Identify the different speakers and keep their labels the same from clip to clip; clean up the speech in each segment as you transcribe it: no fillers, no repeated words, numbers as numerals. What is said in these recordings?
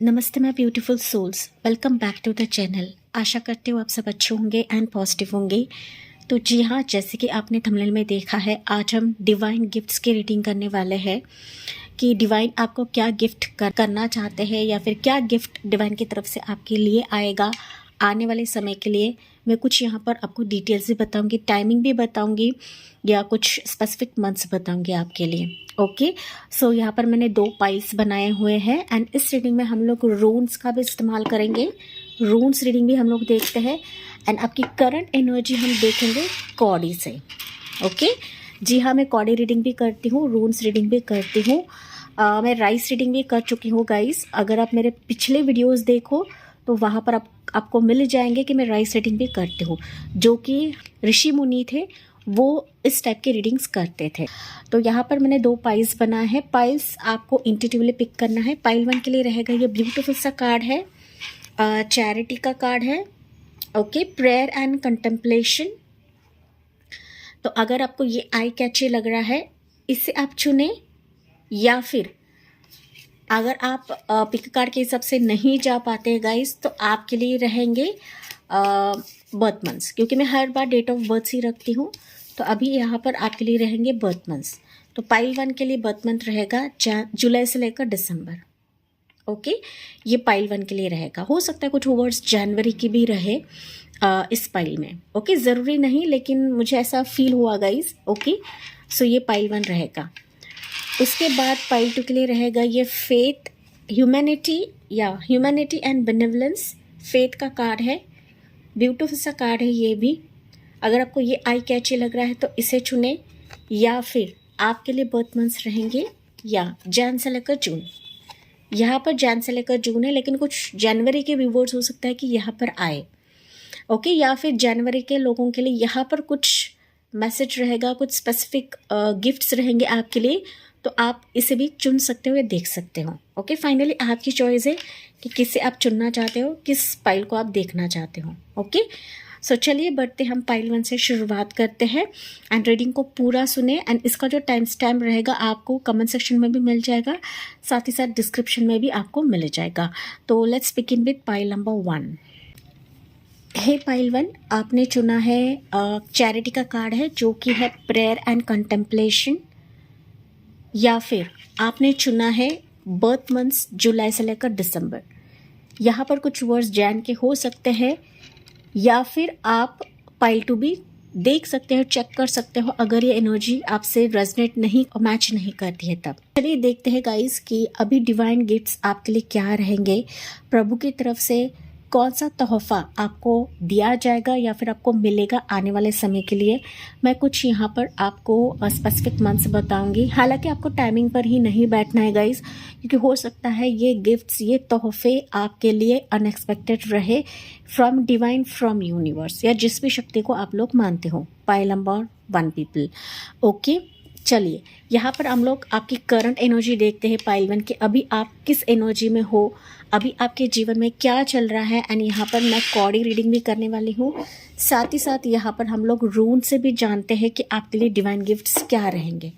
Speaker 1: नमस्ते my beautiful souls, welcome back to the channel. आशा करती हूँ आप सब अच्छे होंगे एंड पॉजिटिव होंगे। तो जी हाँ, जैसे कि आपने थंबनेल में देखा है, आज हम डिवाइन गिफ्ट्स की रीडिंग करने वाले हैं कि डिवाइन आपको क्या गिफ्ट करना चाहते हैं या फिर क्या गिफ्ट डिवाइन की तरफ से आपके लिए आएगा आने वाले समय के लिए। मैं कुछ यहाँ पर आपको डिटेल्स भी बताऊँगी, टाइमिंग भी बताऊँगी या कुछ स्पेसिफिक मंथ्स बताऊँगी आपके लिए। ओके, सो यहाँ पर मैंने 2 पाइल्स बनाए हुए हैं एंड इस रीडिंग में हम लोग रून्स का भी इस्तेमाल करेंगे। रून्स रीडिंग भी हम लोग देखते हैं एंड आपकी करंट एनर्जी हम देखेंगे कॉडी से। ओके, जी हाँ, मैं कॉडी रीडिंग भी करती हूँ, रून्स रीडिंग भी करती हूँ। मैं राइस रीडिंग भी कर चुकी हूँ गाइस। अगर आप मेरे पिछले वीडियोस देखो तो वहाँ पर आपको मिल जाएंगे कि मैं राइस रीडिंग भी करती हूँ। जो कि ऋषि मुनि थे वो इस टाइप के रीडिंग्स करते थे। तो यहाँ पर मैंने 2 पाइल्स बनाए हैं। पाइल्स आपको इंट्यूटिवली पिक करना है। पाइल 1 के लिए रहेगा ये ब्यूटीफुल सा कार्ड है, चैरिटी का कार्ड है। Okay, prayer and contemplation. तो अगर आपको ये आई कैची लग रहा है, इसे आप चुने, या फिर अगर आप पिक कार्ड के हिसाब से नहीं जा पाते हैं गाइस, तो आपके लिए रहेंगे बर्थ मंथ्स, क्योंकि मैं हर बार डेट ऑफ बर्थ ही रखती हूँ। तो अभी यहाँ पर आपके लिए रहेंगे बर्थ मंथ्स। तो पाइल 1 के लिए बर्थ मंथ रहेगा जुलाई से लेकर दिसंबर। ओके, ये पाइल 1 के लिए रहेगा। हो सकता है कुछ ओवर्स जनवरी की भी रहे इस पाइल में। ओके, ज़रूरी नहीं, लेकिन मुझे ऐसा फील हुआ गाइस। ओके, सो ये पाइल 1 रहेगा। उसके बाद पाइल 2 के लिए रहेगा ये फेथ, ह्यूमैनिटी या ह्यूमैनिटी एंड बेनेवलेंस। फेथ का कार्ड है, ब्यूटीफुल सा कार्ड है ये भी। अगर आपको ये आई कैची लग रहा है तो इसे चुने, या फिर आपके लिए बर्थ मंथ्स रहेंगे या जैन से लेकर जून। यहाँ पर जैन से लेकर जून है, लेकिन कुछ जनवरी के व्यूवर्स हो सकता है कि यहाँ पर आए। ओके, या फिर जनवरी के लोगों के लिए यहाँ पर कुछ मैसेज रहेगा, कुछ स्पेसिफिक गिफ्ट्स रहेंगे आपके लिए। तो आप इसे भी चुन सकते हो या देख सकते हो। ओके, फाइनली आपकी चॉइस है कि किसे आप चुनना चाहते हो, किस पाइल को आप देखना चाहते हो। ओके, सो चलिए बढ़ते हम पाइल 1 से शुरुआत करते हैं एंड रीडिंग को पूरा सुने। एंड इसका जो टाइम स्टैम्प रहेगा आपको कमेंट सेक्शन में भी मिल जाएगा, साथ ही साथ डिस्क्रिप्शन में भी आपको मिल जाएगा। तो let's begin with pile number 1। Hey pile 1, आपने चुना है चैरिटी का कार्ड है, जो कि है प्रेयर एंड कंटेम्पलेशन। या फिर आपने चुना है बर्थ मंथ्स जुलाई से लेकर दिसंबर। यहाँ पर कुछ वर्ड्स जैन के हो सकते हैं, या फिर आप पाइल 2 भी देख सकते हो, चेक कर सकते हो अगर ये एनर्जी आपसे रेजनेट नहीं, मैच नहीं करती है तब। चलिए देखते हैं गाइस कि अभी डिवाइन गिफ्ट्स आपके लिए क्या रहेंगे। प्रभु की तरफ से कौन सा तोहफा आपको दिया जाएगा या फिर आपको मिलेगा आने वाले समय के लिए। मैं कुछ यहाँ पर आपको स्पेसिफिक मंथ्स बताऊंगी। हालांकि आपको टाइमिंग पर ही नहीं बैठना है गाइस, क्योंकि हो सकता है ये गिफ्ट्स, ये तोहफे आपके लिए अनएक्सपेक्टेड रहे फ्रॉम डिवाइन, फ्रॉम यूनिवर्स, या जिस भी शक्ति को आप लोग मानते हो। Pile number 1 people. ओके, चलिए यहाँ पर हम लोग आपकी करंट एनर्जी देखते हैं पाइल 1 के। अभी आप किस एनर्जी में हो, अभी आपके जीवन में क्या चल रहा है। एंड यहाँ पर मैं कॉडी रीडिंग भी करने वाली हूँ, साथ ही साथ यहाँ पर हम लोग रून से भी जानते हैं कि आपके लिए डिवाइन गिफ्ट्स क्या रहेंगे।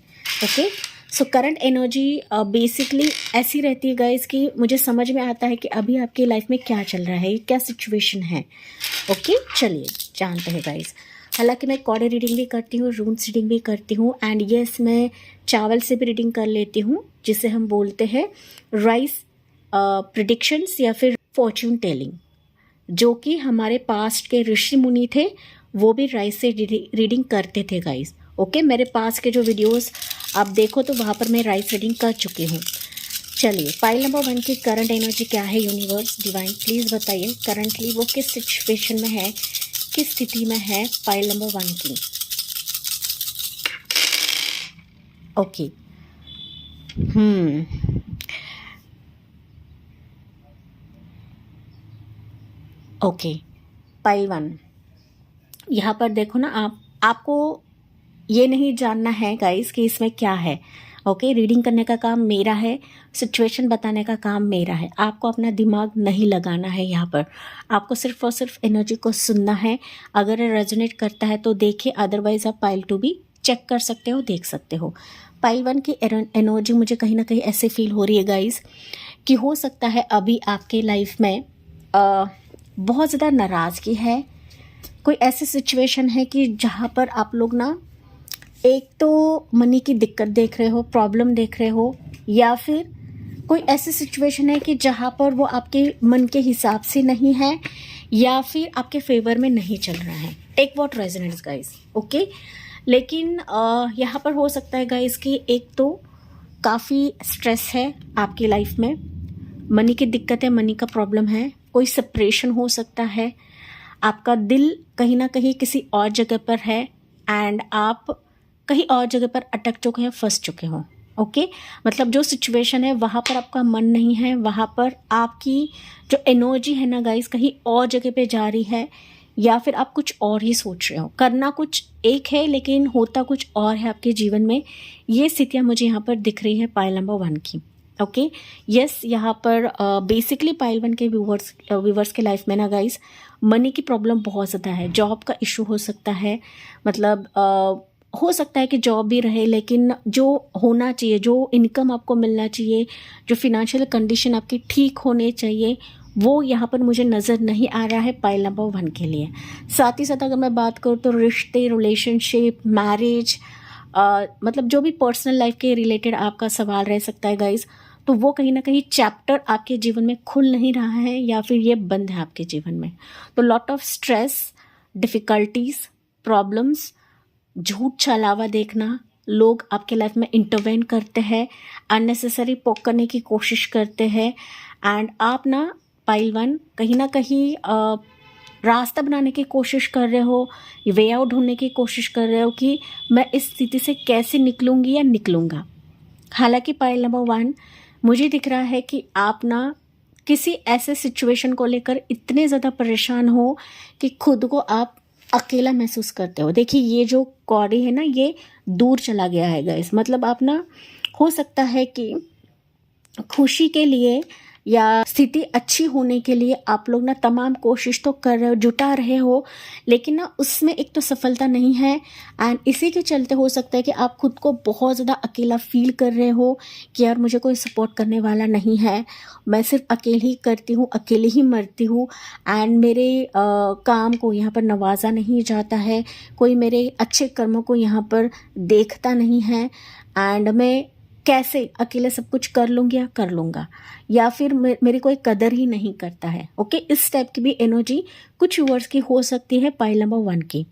Speaker 1: Okay, so current energy basically ऐसी रहती है गाइस कि मुझे समझ में आता है कि अभी आपकी लाइफ में क्या चल रहा है, क्या सिचुएशन है। ओके, चलिए जानते हैं गाइस। हालांकि मैं कॉडी रीडिंग भी करती हूँ, रून्स रीडिंग भी करती हूँ, एंड येस मैं चावल से भी रीडिंग कर लेती हूँ, जिसे हम बोलते हैं राइस प्रिडिक्शंस या फिर फॉर्च्यून टेलिंग। जो कि हमारे पास्ट के ऋषि मुनि थे, वो भी राइस से रीडिंग करते थे गाइस। ओके, मेरे पास के जो वीडियोस आप देखो तो वहाँ पर मैं राइस रीडिंग कर चुकी हूँ। चलिए पाइल नंबर 1 की करंट एनर्जी क्या है। यूनिवर्स डिवाइन प्लीज़ बताइए करंटली वो किस सिचुएशन में है, किस स्थिति में है पाइल नंबर 1 की। ओके, ओके, पाइल 1 यहाँ पर देखो ना, आपको ये नहीं जानना है गाइस कि इसमें क्या है। ओके, रीडिंग करने का काम मेरा है, सिचुएशन बताने का काम मेरा है। आपको अपना दिमाग नहीं लगाना है यहाँ पर, आपको सिर्फ और सिर्फ एनर्जी को सुनना है। अगर रेजोनेट करता है तो देखिए, अदरवाइज आप पाइल 2 भी चेक कर सकते हो, देख सकते हो। पाइल 1 की एनर्जी मुझे कहीं ना कहीं ऐसे फील हो रही है गाइस कि हो सकता है अभी आपके लाइफ में बहुत ज़्यादा नाराज़गी है। कोई ऐसी सिचुएशन है कि जहाँ पर आप लोग ना एक तो मनी की दिक्कत देख रहे हो, प्रॉब्लम देख रहे हो, या फिर कोई ऐसी सिचुएशन है कि जहाँ पर वो आपके मन के हिसाब से नहीं है या फिर आपके फेवर में नहीं चल रहा है। Take what resonates guys, okay. लेकिन यहाँ पर हो सकता है गाइस कि एक तो काफ़ी स्ट्रेस है आपकी लाइफ में, मनी की दिक्कत है, मनी का प्रॉब्लम है, कोई सेपरेशन हो सकता है, आपका दिल कहीं ना कहीं किसी और जगह पर है एंड आप कहीं और जगह पर अटक चुके हैं, फंस चुके हो, ओके। मतलब जो सिचुएशन है वहाँ पर आपका मन नहीं है, वहाँ पर आपकी जो एनर्जी है ना गाइस कहीं और जगह पे जा रही है, या फिर आप कुछ और ही सोच रहे हो, करना कुछ एक है लेकिन होता कुछ और है आपके जीवन में। ये स्थितियाँ मुझे यहाँ पर दिख रही है पाइल नंबर 1 की, ओके। यस, यहाँ पर बेसिकली पाइल 1 के व्यूवर्स के लाइफ में ना गाइस मनी की प्रॉब्लम बहुत ज़्यादा है। जॉब का इशू हो सकता है, मतलब हो सकता है कि जॉब भी रहे लेकिन जो होना चाहिए, जो इनकम आपको मिलना चाहिए, जो फिनेंशियल कंडीशन आपकी ठीक होने चाहिए, वो यहाँ पर मुझे नज़र नहीं आ रहा है पाइल नंबर 1 के लिए। साथ ही साथ अगर मैं बात करूँ तो रिश्ते, रिलेशनशिप, मैरिज, मतलब जो भी पर्सनल लाइफ के रिलेटेड आपका सवाल रह सकता है गाइज, तो वो कहीं ना कहीं चैप्टर आपके जीवन में खुल नहीं रहा है या फिर ये बंद है आपके जीवन में। तो lot of stress, difficulties, problems, झूठ छलावा देखना, लोग आपके लाइफ में इंटरवेन करते हैं, अननेसेसरी पोक करने की कोशिश करते हैं एंड आप ना पाइल 1 कहीं ना कहीं रास्ता बनाने की कोशिश कर रहे हो, वे आउट ढूंढने की कोशिश कर रहे हो कि मैं इस स्थिति से कैसे निकलूंगी या निकलूंगा। हालांकि पाइल नंबर 1 मुझे दिख रहा है कि आप ना किसी ऐसे सिचुएशन को लेकर इतने ज़्यादा परेशान हो कि खुद को आप अकेला महसूस करते हो। देखिए ये जो कॉडी है ना ये दूर चला गया है गाइस, मतलब आप ना हो सकता है कि खुशी के लिए या स्थिति अच्छी होने के लिए आप लोग ना तमाम कोशिश तो कर रहे हो, जुटा रहे हो, लेकिन ना उसमें एक तो सफलता नहीं है एंड इसी के चलते हो सकता है कि आप खुद को बहुत ज़्यादा अकेला फील कर रहे हो कि यार मुझे कोई सपोर्ट करने वाला नहीं है, मैं सिर्फ अकेली ही करती हूँ, अकेले ही मरती हूँ एंड मेरे काम को यहाँ पर नवाजा नहीं जाता है, कोई मेरे अच्छे कर्मों को यहाँ पर देखता नहीं है एंड मैं कैसे अकेले सब कुछ कर लूँगी या कर लूँगा, या फिर मेरी कोई कदर ही नहीं करता है, ओके। इस टाइप की भी एनर्जी कुछ व्यूअर्स की हो सकती है पाइल नंबर 1 की,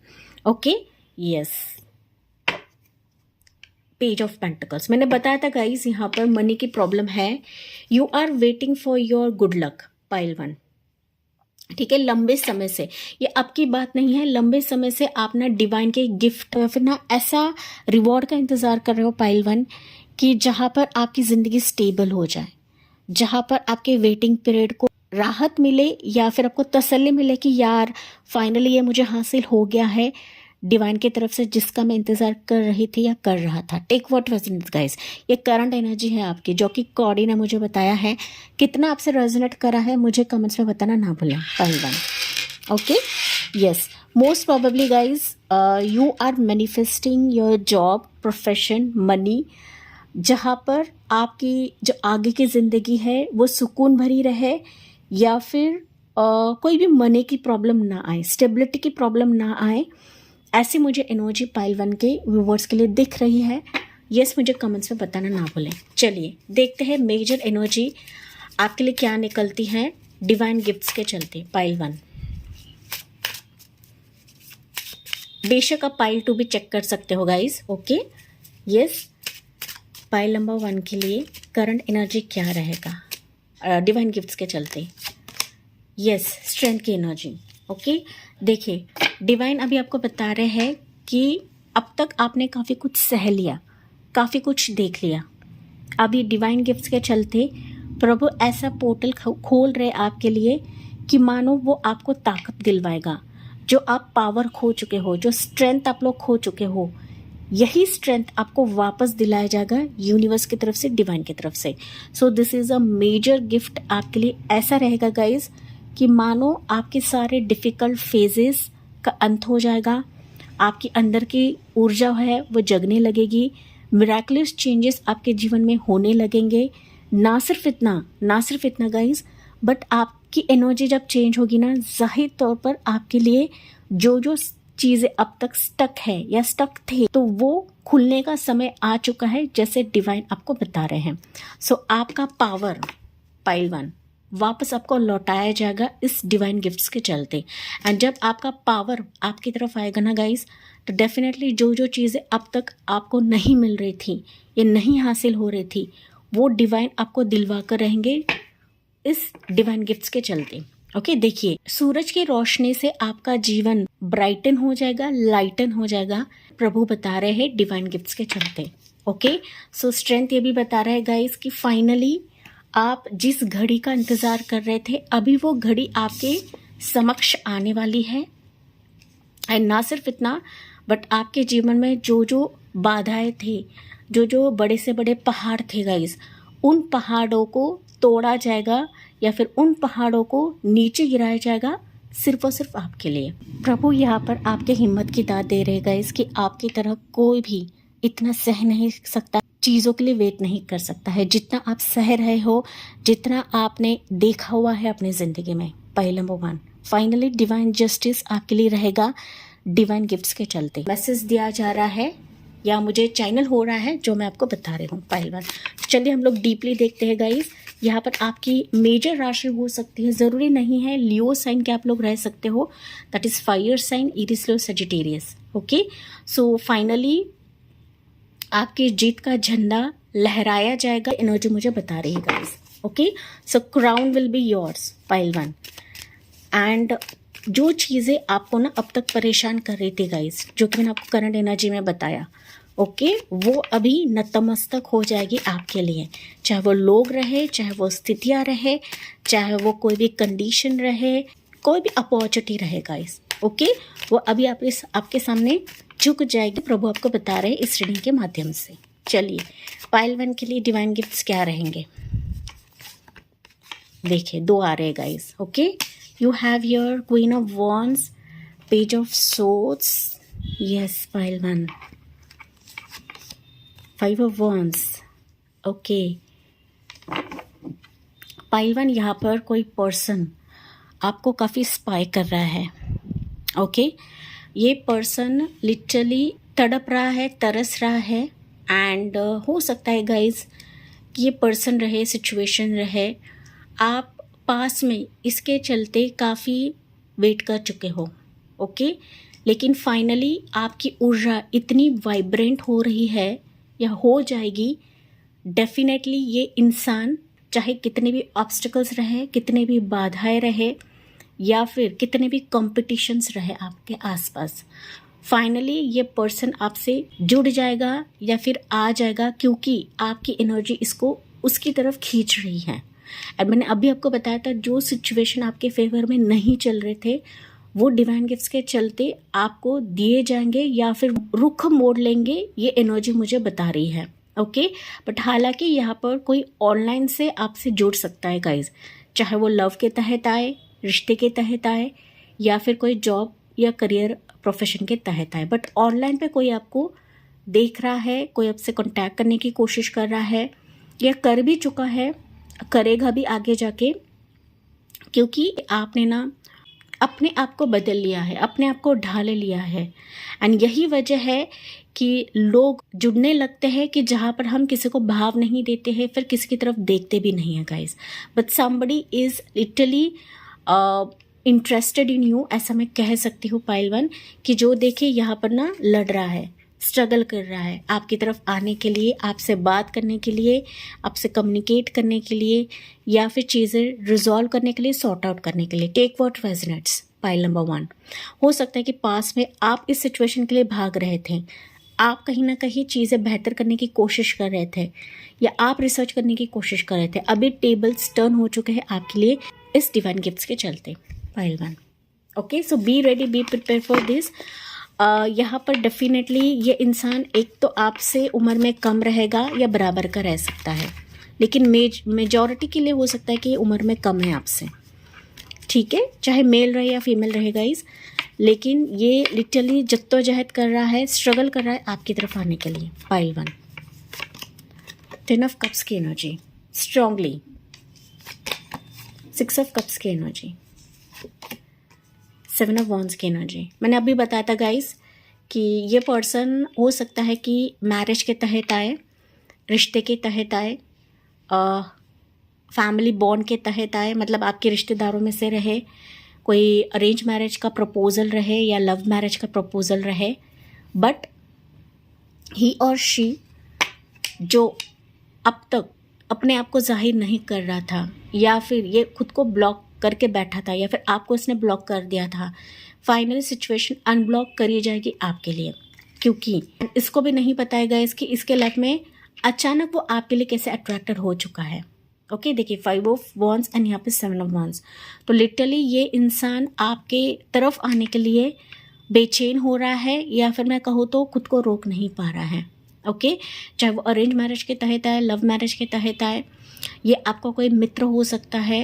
Speaker 1: okay. Yes, page of pentacles, मैंने बताया था गाइस यहाँ पर मनी की प्रॉब्लम है। You are waiting for your good luck pile 1, ठीक है। लंबे समय से, ये आपकी बात नहीं है, लंबे समय से आप ना डिवाइन के गिफ्ट या फिर ना ऐसा रिवॉर्ड का इंतज़ार कर रहे हो पाइल 1 कि जहाँ पर आपकी ज़िंदगी स्टेबल हो जाए, जहाँ पर आपके वेटिंग पीरियड को राहत मिले या फिर आपको तसल्ली मिले कि यार फाइनली ये मुझे हासिल हो गया है डिवाइन की तरफ से, जिसका मैं इंतज़ार कर रही थी या कर रहा था। टेक व्हाट रेजोनेट्स गाइस, ये करंट एनर्जी है आपकी जो कि कॉडी ने मुझे बताया है। कितना आपसे रेजोनेट करा है मुझे कमेंट्स में बताना ना भूलें pile 1, okay. Yes, most probably guys you are manifesting your job, profession, money, जहाँ पर आपकी जो आगे की ज़िंदगी है वो सुकून भरी रहे या फिर कोई भी मनी की प्रॉब्लम ना आए, स्टेबिलिटी की प्रॉब्लम ना आए, ऐसी मुझे एनर्जी पाइल 1 के व्यूवर्स के लिए दिख रही है। यस, मुझे कमेंट्स में बताना ना भूलें। चलिए देखते हैं मेजर एनर्जी आपके लिए क्या निकलती है डिवाइन गिफ्ट्स के चलते पाइल 1। बेशक आप पाइल 2 भी चेक कर सकते हो guys, okay. Yes, pile number 1 के लिए करंट एनर्जी क्या रहेगा डिवाइन गिफ्ट्स के चलते। यस, स्ट्रेंथ की एनर्जी, ओके। देखिए डिवाइन अभी आपको बता रहे हैं कि अब तक आपने काफ़ी कुछ सह लिया, काफ़ी कुछ देख लिया, अभी डिवाइन गिफ्ट्स के चलते प्रभु ऐसा पोर्टल खोल रहे आपके लिए कि मानो वो आपको ताकत दिलवाएगा। जो आप पावर खो चुके हो, जो स्ट्रेंथ आप लोग खो चुके हो, यही स्ट्रेंथ आपको वापस दिलाया जाएगा यूनिवर्स की तरफ से, डिवाइन की तरफ से। So this is a major gift आपके लिए। ऐसा रहेगा गाइज कि मानो आपके सारे डिफ़िकल्ट फेजेस का अंत हो जाएगा, आपकी अंदर की ऊर्जा है वो जगने लगेगी, मिराकुलस चेंजेस आपके जीवन में होने लगेंगे, ना सिर्फ इतना गाइज, बट आपकी एनर्जी जब चेंज होगी ना, जाहिर तौर पर आपके लिए जो जो चीज़ें अब तक स्टक है या स्टक थे, तो वो खुलने का समय आ चुका है, जैसे डिवाइन आपको बता रहे हैं। सो आपका पावर पाइल 1 वापस आपको लौटाया जाएगा इस डिवाइन गिफ्ट्स के चलते। एंड जब आपका पावर आपकी तरफ आएगा ना गाइज, तो डेफिनेटली जो जो चीज़ें अब तक आपको नहीं मिल रही थी या नहीं हासिल हो रही थी, वो डिवाइन आपको दिलवा कर रहेंगे इस डिवाइन गिफ्ट्स के चलते। ओके, देखिए सूरज की रोशनी से आपका जीवन ब्राइटन हो जाएगा, लाइटन हो जाएगा, प्रभु बता रहे हैं डिवाइन गिफ्ट्स के चलते। ओके, सो स्ट्रेंथ ये भी बता रहा है गाइस कि फाइनली आप जिस घड़ी का इंतजार कर रहे थे, अभी वो घड़ी आपके समक्ष आने वाली है। एंड ना सिर्फ इतना, बट आपके जीवन में जो जो बाधाएं थे, जो जो बड़े से बड़े पहाड़ थे गाइस, उन पहाड़ों को तोड़ा जाएगा या फिर उन पहाड़ों को नीचे गिराया जाएगा, सिर्फ और सिर्फ आपके लिए। प्रभु यहाँ पर आपके हिम्मत की दाद दे रहे गाइस कि आपकी तरह कोई भी इतना सह नहीं सकता, चीज़ों के लिए वेट नहीं कर सकता है, जितना आप सह रहे हो, जितना आपने देखा हुआ है अपनी ज़िंदगी में। पहला नंबर 1, फाइनली डिवाइन जस्टिस आपके लिए रहेगा डिवाइन गिफ्ट्स के चलते। मैसेज दिया जा रहा है या मुझे चैनल हो रहा है जो मैं आपको बता रही हूँ पहला। चलिए हम लोग डीपली देखते हैं गाइस। यहाँ पर आपकी मेजर राशि हो सकती है, ज़रूरी नहीं है लियो साइन के आप लोग रह सकते हो, that is fire sign, Aries, Leo, Sagittarius. Okay, so finally आपकी जीत का झंडा लहराया जाएगा, एनर्जी मुझे बता रही है guys. Okay, so crown will be yours pile 1। And जो चीज़ें आपको ना अब तक परेशान कर रही थी गाइस, जो कि मैंने आपको करंट एनर्जी में बताया, ओके, वो अभी नतमस्तक हो जाएगी आपके लिए। चाहे वो लोग रहे, चाहे वो स्थितियाँ रहे, चाहे वो कोई भी कंडीशन रहे, कोई भी अपॉर्चुनिटी रहे गाइस, ओके, वो अभी आपके सामने झुक जाएगी। प्रभु आपको बता रहे हैं इस रीडिंग के माध्यम से। चलिए पाइल 1 के लिए डिवाइन गिफ्ट्स क्या रहेंगे, देखिए 2 आ रहे हैं guys. Okay, you have your Queen of Wands, Page of Swords, yes, pile 1, 5 of Wands, okay, pile 1 यहाँ पर कोई पर्सन आपको काफ़ी स्पाई कर रहा है। ओके, ये पर्सन लिटरली तड़प रहा है, तरस रहा है। एंड हो सकता है गाइज कि ये पर्सन रहे, सिचुएशन रहे, आप पास में इसके चलते काफ़ी वेट कर चुके हो। ओके, लेकिन फाइनली आपकी ऊर्जा इतनी वाइब्रेंट हो रही है या हो जाएगी, डेफिनेटली ये इंसान चाहे कितने भी ऑब्स्टिकल्स रहे, कितने भी बाधाएं रहे, या फिर कितने भी कॉम्पिटिशन्स रहे आपके आसपास, फाइनली ये पर्सन आपसे जुड़ जाएगा या फिर आ जाएगा, क्योंकि आपकी एनर्जी इसको उसकी तरफ खींच रही है। और मैंने अभी आपको बताया था जो सिचुएशन आपके फेवर में नहीं चल रहे थे, वो डिवाइन गिफ्ट्स के चलते आपको दिए जाएंगे या फिर रुख मोड़ लेंगे, ये एनर्जी मुझे बता रही है। ओके, बट हालांकि यहाँ पर कोई ऑनलाइन से आपसे जुड़ सकता है गाइज, चाहे वो लव के तहत आए, रिश्ते के तहत आए, या फिर कोई जॉब या करियर प्रोफेशन के तहत आए, बट ऑनलाइन पे कोई आपको देख रहा है, कोई आपसे कॉन्टैक्ट करने की कोशिश कर रहा है या कर भी चुका है, करेगा भी आगे जाके, क्योंकि आपने ना अपने आप को बदल लिया है, अपने आप को ढाल लिया है। एंड यही वजह है कि लोग जुड़ने लगते हैं कि जहाँ पर हम किसी को भाव नहीं देते हैं, फिर किसी की तरफ देखते भी नहीं है guys, but somebody is literally interested in you, ऐसा मैं कह सकती हूँ पाइल 1, कि जो देखे यहाँ पर ना लड़ रहा है, स्ट्रगल कर रहा है आपकी तरफ आने के लिए, आपसे बात करने के लिए, आपसे कम्युनिकेट करने के लिए, या फिर चीज़ें रिजॉल्व करने के लिए, सॉर्ट आउट करने के लिए। Take what resonates pile number 1। हो सकता है कि पास में आप इस सिचुएशन के लिए भाग रहे थे, आप कहीं ना कहीं चीज़ें बेहतर करने की कोशिश कर रहे थे, या आप रिसर्च करने की कोशिश कर रहे थे, अभी टेबल्स टर्न हो चुके हैं आपके लिए इस डिवाइन गिफ्ट्स के चलते pile 1। Okay, so be ready, be prepare for this. यहाँ पर डेफिनेटली ये इंसान एक तो आपसे उम्र में कम रहेगा या बराबर का रह सकता है, लेकिन मेजॉरिटी के लिए हो सकता है कि ये उम्र में कम है आपसे, ठीक है, चाहे मेल रहे या फीमेल रहे गाइस, लेकिन ये लिटरली जद्दोजहद कर रहा है, स्ट्रगल कर रहा है आपकी तरफ आने के लिए पाइल 1। 10 ऑफ कप्स की एनर्जी, स्ट्रांगली। 6 ऑफ कप्स की एनर्जी, 7 ऑफ वॉन्ड्स की एनर्जी। मैंने अभी बताया था गाइस कि ये पर्सन हो सकता है कि मैरिज के तहत आए, रिश्ते के तहत आए, फैमिली बॉन्ड के तहत आए, मतलब आपके रिश्तेदारों में से रहे, कोई अरेंज मैरिज का प्रपोज़ल रहे या लव मैरिज का प्रपोज़ल रहे, बट ही और शी जो अब तक अपने आप को जाहिर नहीं कर रहा था, या फिर ये खुद को ब्लॉक करके बैठा था, या फिर आपको इसने ब्लॉक कर दिया था, फाइनली सिचुएशन अनब्लॉक करी जाएगी आपके लिए, क्योंकि इसको भी नहीं पता है गाइस कि इसके लाइफ में अचानक वो आपके लिए कैसे अट्रैक्टेड हो चुका है। ओके, देखिए 5 ऑफ वॉन्ड्स एंड यहाँ पे 7 ऑफ वॉन्ड्स। तो लिटरली ये इंसान आपके तरफ आने के लिए बेचैन हो रहा है, या फिर मैं कहूँ तो खुद को रोक नहीं पा रहा है। ओके, चाहे वो अरेंज मैरिज के तहत आए, लव मैरिज के तहत आए, ये आपका कोई मित्र हो सकता है,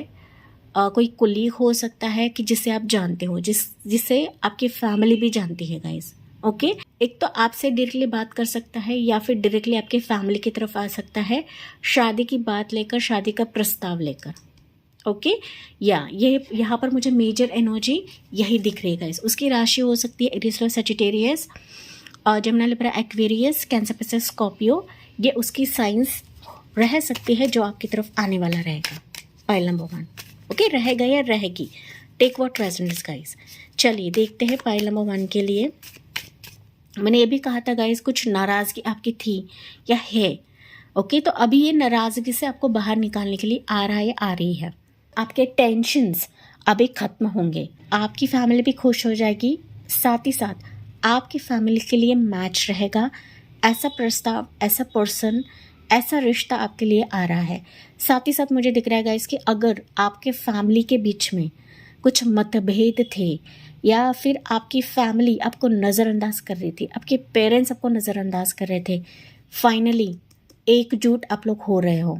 Speaker 1: कोई कुलीग हो सकता है कि जिसे आप जानते हो, जिसे आपकी फैमिली भी जानती है गाइस। ओके, एक तो आपसे डायरेक्टली बात कर सकता है, या फिर डायरेक्टली आपके फैमिली की तरफ आ सकता है शादी की बात लेकर, शादी का प्रस्ताव लेकर। ओके, या ये यहाँ पर मुझे मेजर एनर्जी यही दिख रही है गाइस। उसकी राशि हो सकती है Aries, Sagittarius, Gemini, Libra, Aquarius, Cancer, Pisces, Scorpio. ये उसकी साइंस रह सकती है जो आपकी तरफ आने वाला रहेगा। Pile number 1। ओके, रहेगा या रहेगी, टेक व्हाट रेजोनेट्स गाइस। चलिए देखते हैं पाइल नंबर 1 के लिए। मैंने ये भी कहा था गाइस कुछ नाराज़गी आपकी थी या है। ओके, तो अभी ये नाराज़गी से आपको बाहर निकालने के लिए आ रहा है या आ रही है। आपके टेंशन्स अभी ख़त्म होंगे, आपकी फैमिली भी खुश हो जाएगी, साथ ही साथ आपकी फैमिली के लिए मैच रहेगा। ऐसा प्रस्ताव, ऐसा पर्सन, ऐसा रिश्ता आपके लिए आ रहा है। साथ ही साथ मुझे दिख रहा है गाइस कि अगर आपके फैमिली के बीच में कुछ मतभेद थे, या फिर आपकी फैमिली आपको नज़रअंदाज कर रही थी, आपके पेरेंट्स आपको नज़रअंदाज कर रहे थे, फाइनली एकजुट आप लोग हो रहे हो।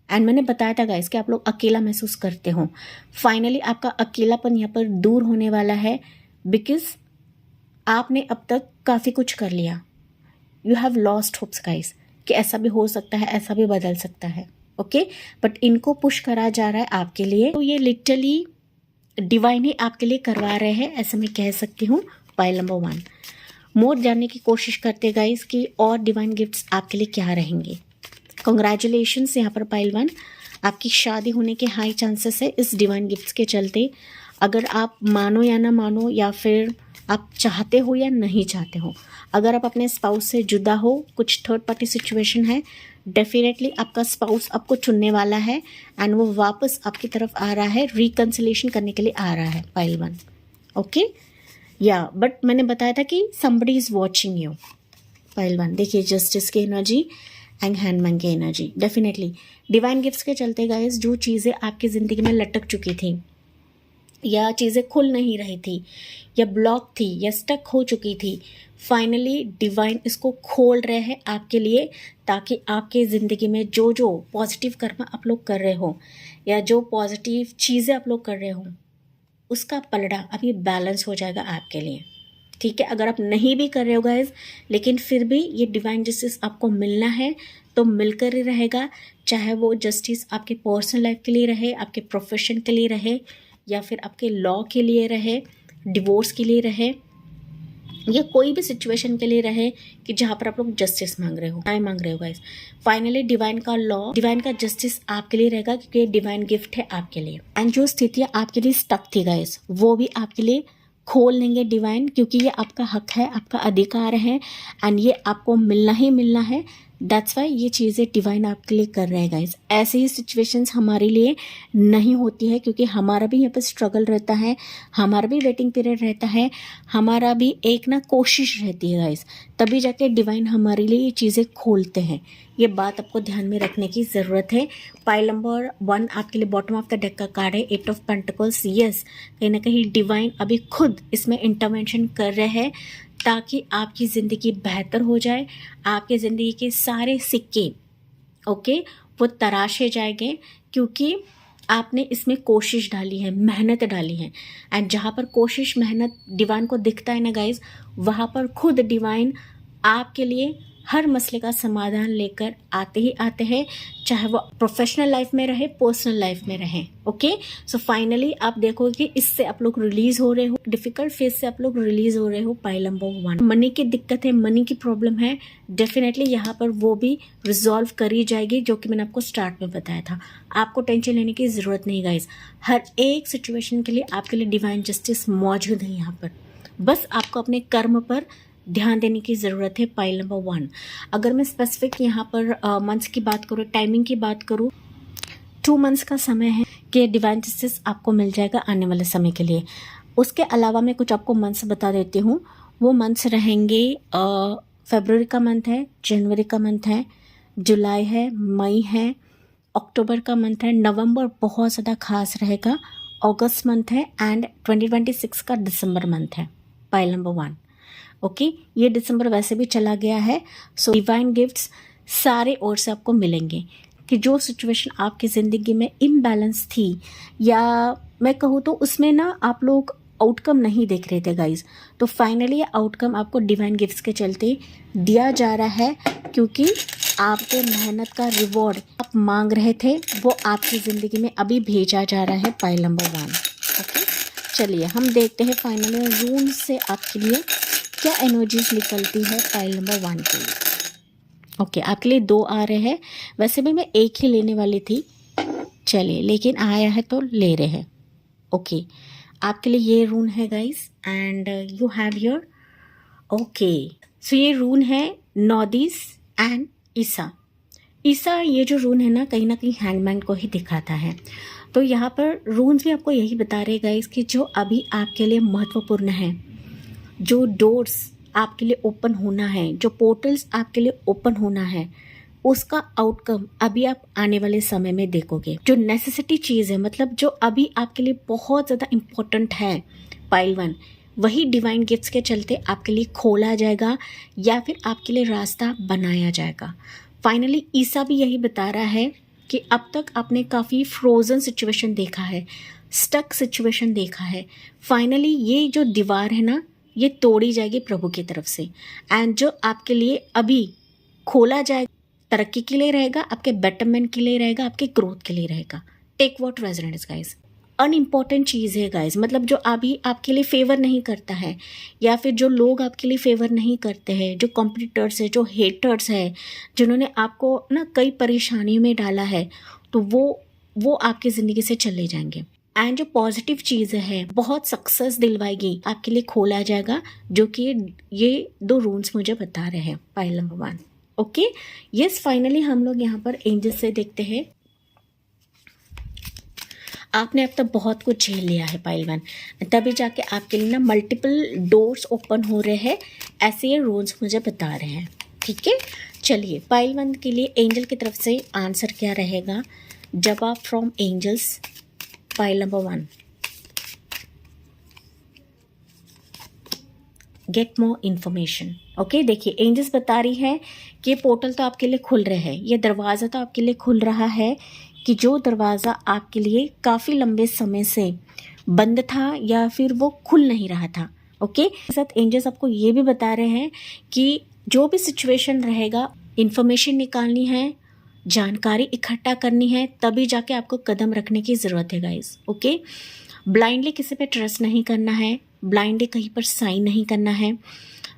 Speaker 1: एंड मैंने बताया था गाइस कि आप लोग अकेला महसूस करते हो, फाइनली आपका अकेलापन यहाँ पर दूर होने वाला है, बिकॉज आपने अब तक काफ़ी कुछ कर लिया। You have lost hopes guys कि ऐसा भी हो सकता है, ऐसा भी बदल सकता है। ओके, बट इनको पुश करा जा रहा है आपके लिए, तो ये लिटरली डिवाइन ही आपके लिए करवा रहे हैं, ऐसा मैं कह सकती हूँ। पाइल नंबर 1 मोर जानने की कोशिश करते गाइस कि और डिवाइन गिफ्ट्स आपके लिए क्या रहेंगे। कंग्रेचुलेशंस यहाँ पर पाइल 1, आपकी शादी होने के हाई चांसेस है इस डिवाइन गिफ्ट्स के चलते। अगर आप मानो या ना मानो, या फिर आप चाहते हो या नहीं चाहते हो, अगर आप अपने स्पाउस से जुदा हो, कुछ थर्ड पार्टी सिचुएशन है, डेफिनेटली आपका स्पाउस आपको चुनने वाला है, एंड वो वापस आपकी तरफ आ रहा है, रिकन्सिलेशन करने के लिए आ रहा है पाइल 1। ओके, या बट मैंने बताया था कि somebody is watching you. Pile 1 देखिए, जस्टिस की एनर्जी एंड हैंडमैन की एनर्जी। डेफिनेटली डिवाइन गिफ्ट्स के चलते गाइस, जो चीज़ें आपकी ज़िंदगी में लटक चुकी थी, या चीज़ें खुल नहीं रही थी, या ब्लॉक थी, या स्टक हो चुकी थी, फाइनली डिवाइन इसको खोल रहे हैं आपके लिए, ताकि आपके ज़िंदगी में जो जो पॉजिटिव कर्म आप लोग कर रहे हो, या जो पॉजिटिव चीज़ें आप लोग कर रहे हो, उसका पलड़ा अभी बैलेंस हो जाएगा आपके लिए। ठीक है, अगर आप नहीं भी कर रहे हो गाइस, लेकिन फिर भी ये डिवाइन जस्टिस आपको मिलना है तो मिलकर ही रहेगा। चाहे वो जस्टिस आपके पर्सनल लाइफ के लिए रहे, आपके प्रोफेशन के लिए रहे, या फिर आपके लॉ के लिए रहे, डिवोर्स के लिए रहे, या कोई भी सिचुएशन के लिए रहे कि जहाँ पर आप लोग जस्टिस मांग रहे हो, न्याय मांग रहे हो गाइस, फाइनली डिवाइन का लॉ, डिवाइन का जस्टिस आपके लिए रहेगा, क्योंकि ये डिवाइन गिफ्ट है आपके लिए। एंड जो स्थितियाँ आपके लिए स्टक थी गाइस, वो भी आपके लिए खोल लेंगे डिवाइन, क्योंकि ये आपका हक है, आपका अधिकार है, एंड ये आपको मिलना ही मिलना है। दैट्स वाई ये चीज़ें डिवाइन आपके लिए कर रहे हैं गाइस। ऐसे ही सिचुएशंस हमारे लिए नहीं होती है, क्योंकि हमारा भी यहाँ पर स्ट्रगल रहता है, हमारा भी वेटिंग पीरियड रहता है, हमारा भी एक ना कोशिश रहती है गाइस, तभी जाके डिवाइन हमारे लिए ये चीज़ें खोलते हैं। ये बात आपको ध्यान में रखने की ज़रूरत है। पाइल नंबर 1 आपके लिए बॉटम ऑफ द डेक का कार्ड है, 8 ऑफ पेंटिकल्स। यस, कहीं ना कहीं डिवाइन अभी खुद इसमें इंटरवेंशन कर रहे हैं, ताकि आपकी ज़िंदगी बेहतर हो जाए, आपकी ज़िंदगी के सारे सिक्के ओके वो तराशे जाएंगे, क्योंकि आपने इसमें कोशिश डाली है, मेहनत डाली है। एंड जहाँ पर कोशिश मेहनत डिवाइन को दिखता है ना गाइज, वहाँ पर खुद डिवाइन आपके लिए हर मसले का समाधान लेकर आते ही आते हैं, चाहे वो प्रोफेशनल लाइफ में रहे, पर्सनल लाइफ में रहे। ओके, सो फाइनली आप देखोगे कि इससे आप लोग रिलीज हो रहे हो, डिफिकल्ट फेज से आप लोग रिलीज हो रहे हो। पाइल नंबर 1, मनी की दिक्कत है, मनी की प्रॉब्लम है, डेफिनेटली यहाँ पर वो भी रिजॉल्व करी जाएगी, जो कि मैंने आपको स्टार्ट में बताया था। आपको टेंशन लेने की ज़रूरत नहीं गाइज, हर एक सिचुएशन के लिए आपके लिए डिवाइन जस्टिस मौजूद है यहाँ पर। बस आपको अपने कर्म पर ध्यान देने की ज़रूरत है। पाइल नंबर 1, अगर मैं स्पेसिफिक यहाँ पर मंथ्स की बात करूँ, टाइमिंग की बात करूँ, 2 मंथ्स का समय है कि डिवाइन जस्टिस आपको मिल जाएगा आने वाले समय के लिए। उसके अलावा मैं कुछ आपको मंथ्स बता देती हूँ। वो मंथ्स रहेंगे, फरवरी का मंथ है, जनवरी का मंथ है, जुलाई है, मई है, अक्टूबर का मंथ है, नवंबर बहुत ज़्यादा खास रहेगा, अगस्त मंथ है, एंड 2026 का दिसंबर मंथ है। पाइल नंबर 1, ओके, ये दिसंबर वैसे भी चला गया है। सो डिवाइन गिफ्ट्स सारे ओर से आपको मिलेंगे कि जो सिचुएशन आपकी ज़िंदगी में इम्बैलेंस थी, या मैं कहूँ तो उसमें ना आप लोग आउटकम नहीं देख रहे थे गाइज, तो फाइनली ये आउटकम आपको डिवाइन गिफ्ट्स के चलते दिया जा रहा है, क्योंकि आपके मेहनत का रिवॉर्ड आप मांग रहे थे वो आपकी ज़िंदगी में अभी भेजा जा रहा है। पाइल नंबर 1, ओके, चलिए हम देखते हैं फाइनली रून से आपके लिए क्या एनर्जीज निकलती है पाइल नंबर 1 के लिए। ओके, आपके लिए 2 आ रहे हैं, वैसे भी मैं एक ही लेने वाली थी, चलिए लेकिन आया है तो ले रहे हैं। ओके, आपके लिए ये रून है guys, and you have your, okay, so ये रून है नॉदिस एंड ईसा। ईसा ये जो रून है ना कहीं हैंगमैन को ही दिखाता है। तो यहाँ पर रून्स भी आपको यही बता रहे गाइस कि जो अभी आपके लिए महत्वपूर्ण है, जो डोर्स आपके लिए ओपन होना है, जो पोर्टल्स आपके लिए ओपन होना है, उसका आउटकम अभी आप आने वाले समय में देखोगे। जो नेसेसिटी चीज़ है, मतलब जो अभी आपके लिए बहुत ज़्यादा इम्पोर्टेंट है पाइल 1, वही डिवाइन गिफ्ट्स के चलते आपके लिए खोला जाएगा या फिर आपके लिए रास्ता बनाया जाएगा। फाइनली ईसा भी यही बता रहा है कि अब तक आपने काफ़ी फ्रोज़न सिचुएशन देखा है, स्टक सिचुएशन देखा है, फाइनली ये जो दीवार है ना ये तोड़ी जाएगी प्रभु की तरफ से, एंड जो आपके लिए अभी खोला जाएगा तरक्की के लिए रहेगा, आपके बेटरमेंट के लिए रहेगा, आपके ग्रोथ के लिए रहेगा। Take what resonates guys, unimportant चीज़ है गाइस, मतलब जो अभी आपके लिए फेवर नहीं करता है, या फिर जो लोग आपके लिए फेवर नहीं करते हैं, जो कॉम्पिटिटर्स है, जो हेटर्स है, जिन्होंने आपको ना कई परेशानियों में डाला है, तो वो आपकी ज़िंदगी से चले जाएंगे। एंड जो पॉजिटिव चीज़ है, बहुत सक्सेस दिलवाएगी, आपके लिए खोला जाएगा, जो कि ये 2 रून्स मुझे बता रहे हैं pile number 1। Okay, yes, finally हम लोग यहाँ पर एंजल से देखते हैं। आपने अब तक बहुत कुछ झेल लिया है पाइल 1, तभी जाके आपके लिए ना मल्टीपल डोर्स ओपन हो रहे हैं, ऐसे ये रून्स मुझे बता रहे हैं। ठीक है, चलिए पाइल 1 के लिए एंजल की तरफ से आंसर क्या रहेगा, जवाब from angels. Pile number 1, get more information. Okay, देखिए एंजल्स बता रही है कि पोर्टल तो आपके लिए खुल रहे हैं, ये दरवाज़ा तो आपके लिए खुल रहा है, कि जो दरवाज़ा आपके लिए काफ़ी लंबे समय से बंद था या फिर वो खुल नहीं रहा था। ओके, साथ एंजल्स आपको ये भी बता रहे हैं कि जो भी सिचुएशन रहेगा, इन्फॉर्मेशन निकालनी है, जानकारी इकट्ठा करनी है, तभी जाके आपको कदम रखने की ज़रूरत है गाइस। ओके, ब्लाइंडली किसी पे ट्रस्ट नहीं करना है, ब्लाइंडली कहीं पर साइन नहीं करना है,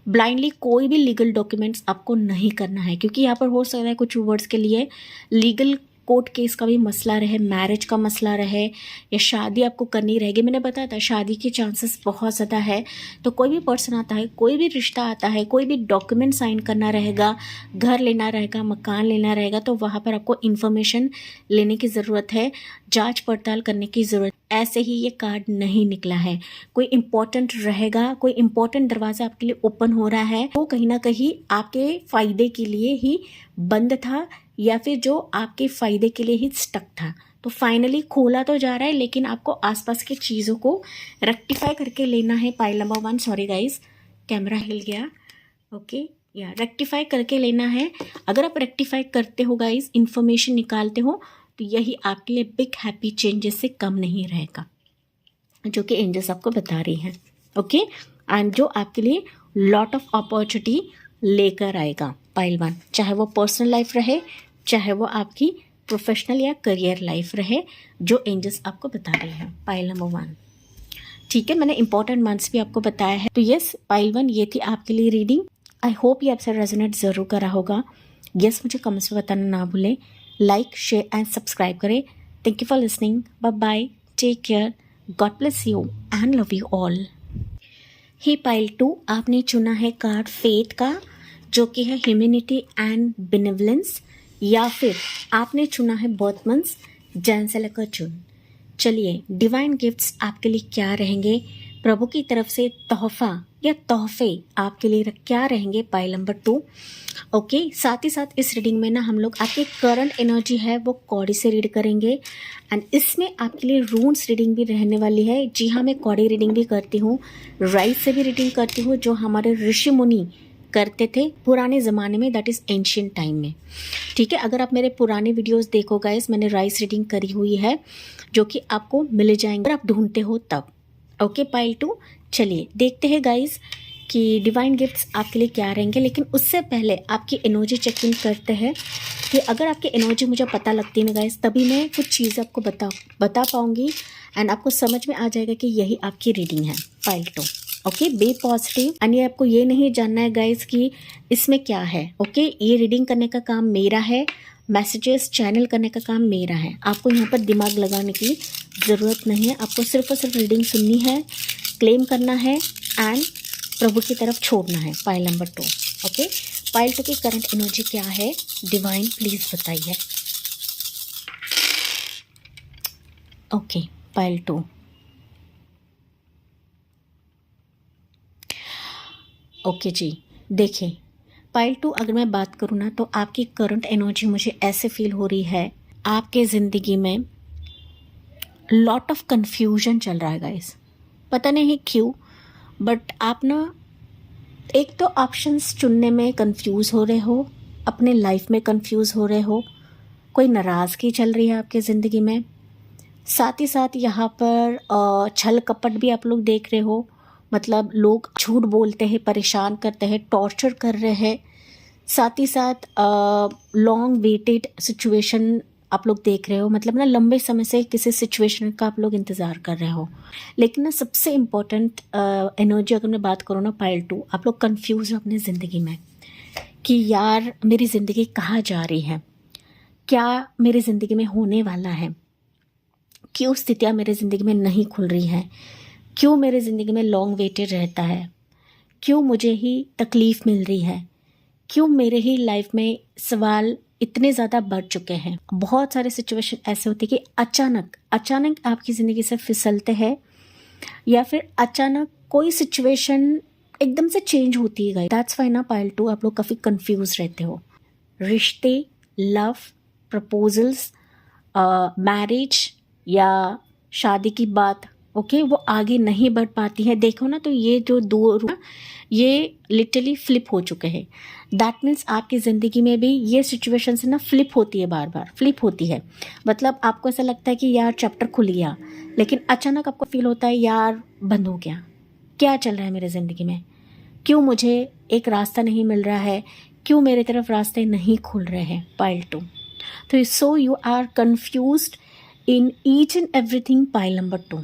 Speaker 1: ब्लाइंडली कोई भी लीगल डॉक्यूमेंट्स आपको नहीं करना है, क्योंकि यहाँ पर हो सकता है कुछ वर्ड्स के लिए लीगल कोर्ट केस का भी मसला रहे, मैरिज का मसला रहे, या शादी आपको करनी रहेगी। मैंने बताया था शादी के चांसेस बहुत ज़्यादा है, तो कोई भी पर्सन आता है, कोई भी रिश्ता आता है, कोई भी डॉक्यूमेंट साइन करना रहेगा, घर लेना रहेगा, मकान लेना रहेगा, तो वहाँ पर आपको इन्फॉर्मेशन लेने की ज़रूरत है, जांच पड़ताल करने की ज़रूरत। ऐसे ही ये कार्ड नहीं निकला है, कोई इम्पोर्टेंट रहेगा, कोई इम्पोर्टेंट दरवाज़ा आपके लिए ओपन हो रहा है, वो कहीं ना कहीं आपके फ़ायदे के लिए ही बंद था, या फिर जो आपके फ़ायदे के लिए ही स्टक था। तो फाइनली खोला तो जा रहा है, लेकिन आपको आसपास की चीज़ों को रेक्टिफाई करके लेना है। Pile number 1, sorry guys, camera हिल गया। ओके, या रेक्टिफाई करके लेना है। अगर आप रेक्टिफाई करते हो गाइस, इन्फॉर्मेशन निकालते हो, तो यही आपके लिए बिग हैप्पी चेंजेस से कम नहीं रहेगा, जो कि एंजल्स आपको बता रही हैं। ओके, एंड जो आपके लिए लॉट ऑफ अपॉर्चुनिटी लेकर आएगा पाइल 1, चाहे वो पर्सनल लाइफ रहे, चाहे वो आपकी प्रोफेशनल या करियर लाइफ रहे, जो एंजल्स आपको बता रहे हैं। पाइल नंबर 1, ठीक है, मैंने इंपॉर्टेंट मंथ्स भी आपको बताया है। तो यस, पाइल 1 ये थी आपके लिए रीडिंग। आई होप ये आपसे रेजोनेट ज़रूर करा होगा। यस, मुझे कमेंट्स में बताना ना भूलें। लाइक, शेयर एंड सब्सक्राइब करें। Thank you for listening. Bye bye, take care, God bless you and love you all. ही पाइल 2, आपने चुना है कार्ड फेथ का, जो कि है ह्यूमैनिटी एंड बेनेवलेंस, या फिर आपने चुना है बर्थ मंथ्स जैन से लेकर जून। चलिए, डिवाइन गिफ्ट्स आपके लिए क्या रहेंगे, प्रभु की तरफ से तोहफा या तोहफे आपके लिए क्या रहेंगे, पाइल नंबर 2। ओके, साथ ही साथ इस रीडिंग में ना हम लोग आपकी करंट एनर्जी है वो कॉडी से रीड करेंगे, एंड इसमें आपके लिए रून्स रीडिंग भी रहने वाली है। जी हाँ, मैं कॉडी रीडिंग भी करती हूँ, राइट से भी रीडिंग करती हूँ, जो हमारे ऋषि मुनि करते थे पुराने ज़माने में, दैट इज़ एंशियंट टाइम में। ठीक है, अगर आप मेरे पुराने वीडियोस देखो गाइस, मैंने राइस रीडिंग करी हुई है, जो कि आपको मिल जाएंगे अगर आप ढूंढते हो तब। ओके, पाइल 2, चलिए देखते हैं गाइस कि डिवाइन गिफ्ट्स आपके लिए क्या रहेंगे। लेकिन उससे पहले आपकी एनर्जी चेक इन करते हैं कि अगर आपकी एनर्जी मुझे पता लगती है ना गाइस, तभी मैं कुछ चीज़ आपको बता पाऊँगी, एंड आपको समझ में आ जाएगा कि यही आपकी रीडिंग है। Pile 2, okay, be positive. And ये आपको ये नहीं जानना है गाइस कि इसमें क्या है। ओके, ये रीडिंग करने का काम मेरा है, मैसेजेस चैनल करने का काम मेरा है। आपको यहाँ पर दिमाग लगाने की ज़रूरत नहीं है, आपको सिर्फ और सिर्फ रीडिंग सुननी है, क्लेम करना है एंड प्रभु की तरफ छोड़ना है। पाइल नंबर 2, ओके, पाइल 2 की करंट एनर्जी क्या है, डिवाइन प्लीज़ बताइए। ओके, पाइल 2, ओके जी, देखिए पाइल 2, अगर मैं बात करूँ ना, तो आपकी करंट एनर्जी मुझे ऐसे फील हो रही है, आपके ज़िंदगी में लॉट ऑफ कन्फ्यूजन चल रहा है गाइस, पता नहीं क्यों, बट आप ना एक तो ऑप्शंस चुनने में कंफ्यूज हो रहे हो, अपने लाइफ में कंफ्यूज हो रहे हो, कोई नाराज़गी चल रही है आपके ज़िंदगी में, साथ ही साथ यहाँ पर छल कपट भी आप लोग देख रहे हो, मतलब लोग झूठ बोलते हैं, परेशान करते हैं, टॉर्चर कर रहे हैं, साथ ही साथ लॉन्ग वेटेड सिचुएशन आप लोग देख रहे हो, मतलब ना लंबे समय से किसी सिचुएशन का आप लोग इंतज़ार कर रहे हो। लेकिन ना सबसे इम्पोर्टेंट एनर्जी अगर मैं बात करूँ ना, पाइल 2, आप लोग कंफ्यूज हो अपनी ज़िंदगी में कि यार मेरी ज़िंदगी कहाँ जा रही है, क्या मेरी ज़िंदगी में होने वाला है, क्यों स्थितियाँ मेरी ज़िंदगी में नहीं खुल रही हैं, क्यों मेरी ज़िंदगी में लॉन्ग वेटेड रहता है, क्यों मुझे ही तकलीफ़ मिल रही है, क्यों मेरे ही लाइफ में सवाल इतने ज़्यादा बढ़ चुके हैं। बहुत सारे सिचुएशन ऐसे होते हैं कि अचानक आपकी ज़िंदगी से फिसलते हैं, या फिर अचानक कोई सिचुएशन एकदम से चेंज होती है। दैट्स वाई ना पाइल 2 आप लोग काफ़ी कंफ्यूज रहते हो। रिश्ते, लव, प्रपोजल्स, मैरिज या शादी की बात, ओके, वो आगे नहीं बढ़ पाती है। देखो ना, तो ये जो दो ये लिटरली फ्लिप हो चुके हैं। दैट मीन्स आपकी ज़िंदगी में भी ये सिचुएशन से ना फ्लिप होती है, बार बार फ्लिप होती है। मतलब आपको ऐसा लगता है कि यार चैप्टर खुल गया, लेकिन अचानक आपको फील होता है यार बंद हो गया, क्या चल रहा है मेरे ज़िंदगी में, क्यों मुझे एक रास्ता नहीं मिल रहा है, क्यों मेरे तरफ रास्ते नहीं खुल रहे हैं। पाइल 2, तो so you are confused in each and everything. Pile number 2,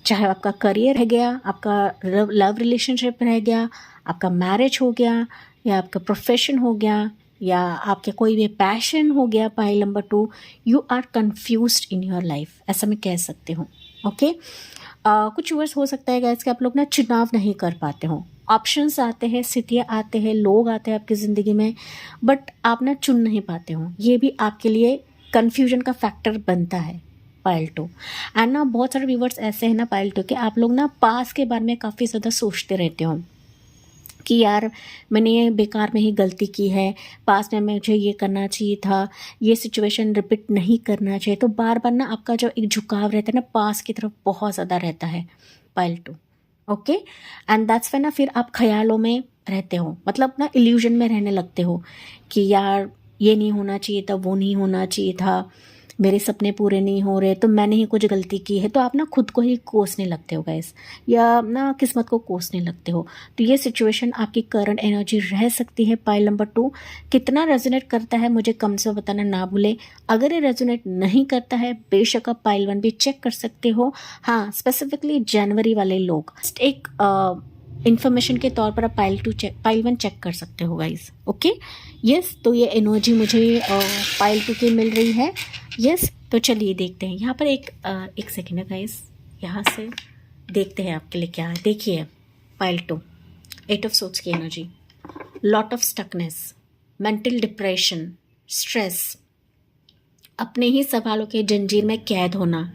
Speaker 1: चाहे आपका करियर रह गया, आपका लव रिलेशनशिप रह गया, आपका मैरिज हो गया, या आपका प्रोफेशन हो गया, या आपके कोई भी पैशन हो गया। Pile number 2, you are confused in your life, ऐसा मैं कह सकती हूँ। ओके, कुछ वर्ष हो सकता है गाइस कि आप लोग ना चुनाव नहीं कर पाते हो, ऑप्शंस आते हैं, स्थितियाँ आते हैं, लोग आते हैं आपकी ज़िंदगी में, बट आप ना चुन नहीं पाते हो। ये भी आपके लिए कन्फ्यूजन का फैक्टर बनता है। पाइल 2, एंड ना बहुत सारे व्यूवर्स ऐसे हैं ना पाइल 2 के, आप लोग ना पास के बारे में काफ़ी ज़्यादा सोचते रहते हो कि यार मैंने ये बेकार में ही गलती की है, पास में मुझे ये करना चाहिए था, ये सिचुएशन रिपीट नहीं करना चाहिए। तो बार बार ना आपका जो एक झुकाव रहता है ना पास की तरफ बहुत ज़्यादा रहता है। Pile 2, okay, and that's why ना फिर आप ख्यालों में रहते हो, मतलब ना इल्यूजन में रहने लगते हो कि यार ये नहीं होना चाहिए था, वो नहीं होना चाहिए था, मेरे सपने पूरे नहीं हो रहे तो मैंने ही कुछ गलती की है, तो आप ना खुद को ही कोसने लगते हो गाइस, या ना किस्मत को कोसने लगते हो। तो ये सिचुएशन आपकी करंट एनर्जी रह सकती है। पाइल नंबर 2 कितना रेजोनेट करता है मुझे कम से बताना ना भूले। अगर ये रेजोनेट नहीं करता है बेशक आप पाइल 1 भी चेक कर सकते हो। हाँ, स्पेसिफिकली जनवरी वाले लोग एक इन्फॉर्मेशन के तौर पर आप पाइल 1 चेक कर सकते हो गाइस। ओके, यस, तो ये एनर्जी मुझे पाइल 2 की मिल रही है। यस, तो चलिए देखते हैं यहाँ पर एक सेकेंड है गाइस, यहाँ से देखते हैं आपके लिए क्या है। देखिए पाइल 2 8 ऑफ सोर्ड्स की energy, lot of stuckness, mental depression, stress, अपने ही सवालों के जंजीर में कैद होना,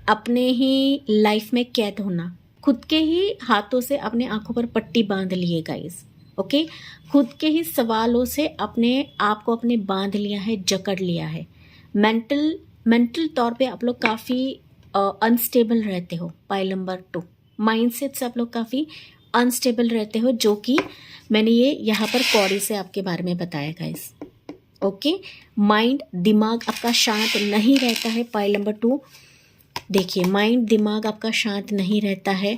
Speaker 1: अपने ही लाइफ में कैद होना, खुद के ही हाथों से अपने आंखों पर पट्टी बांध लिए गाइस। ओके, खुद के ही सवालों से अपने आप को अपने बांध लिया है, जकड़ लिया है। मेंटल तौर पे आप लोग काफ़ी अनस्टेबल रहते हो। पाइल नंबर 2 माइंडसेट से आप लोग काफ़ी अनस्टेबल रहते हो, जो कि मैंने ये यहाँ पर कौड़ी से आपके बारे में बताया गाइस। ओके, माइंड दिमाग आपका शांत नहीं रहता है। पाइल नंबर 2 देखिए, माइंड दिमाग आपका शांत नहीं रहता है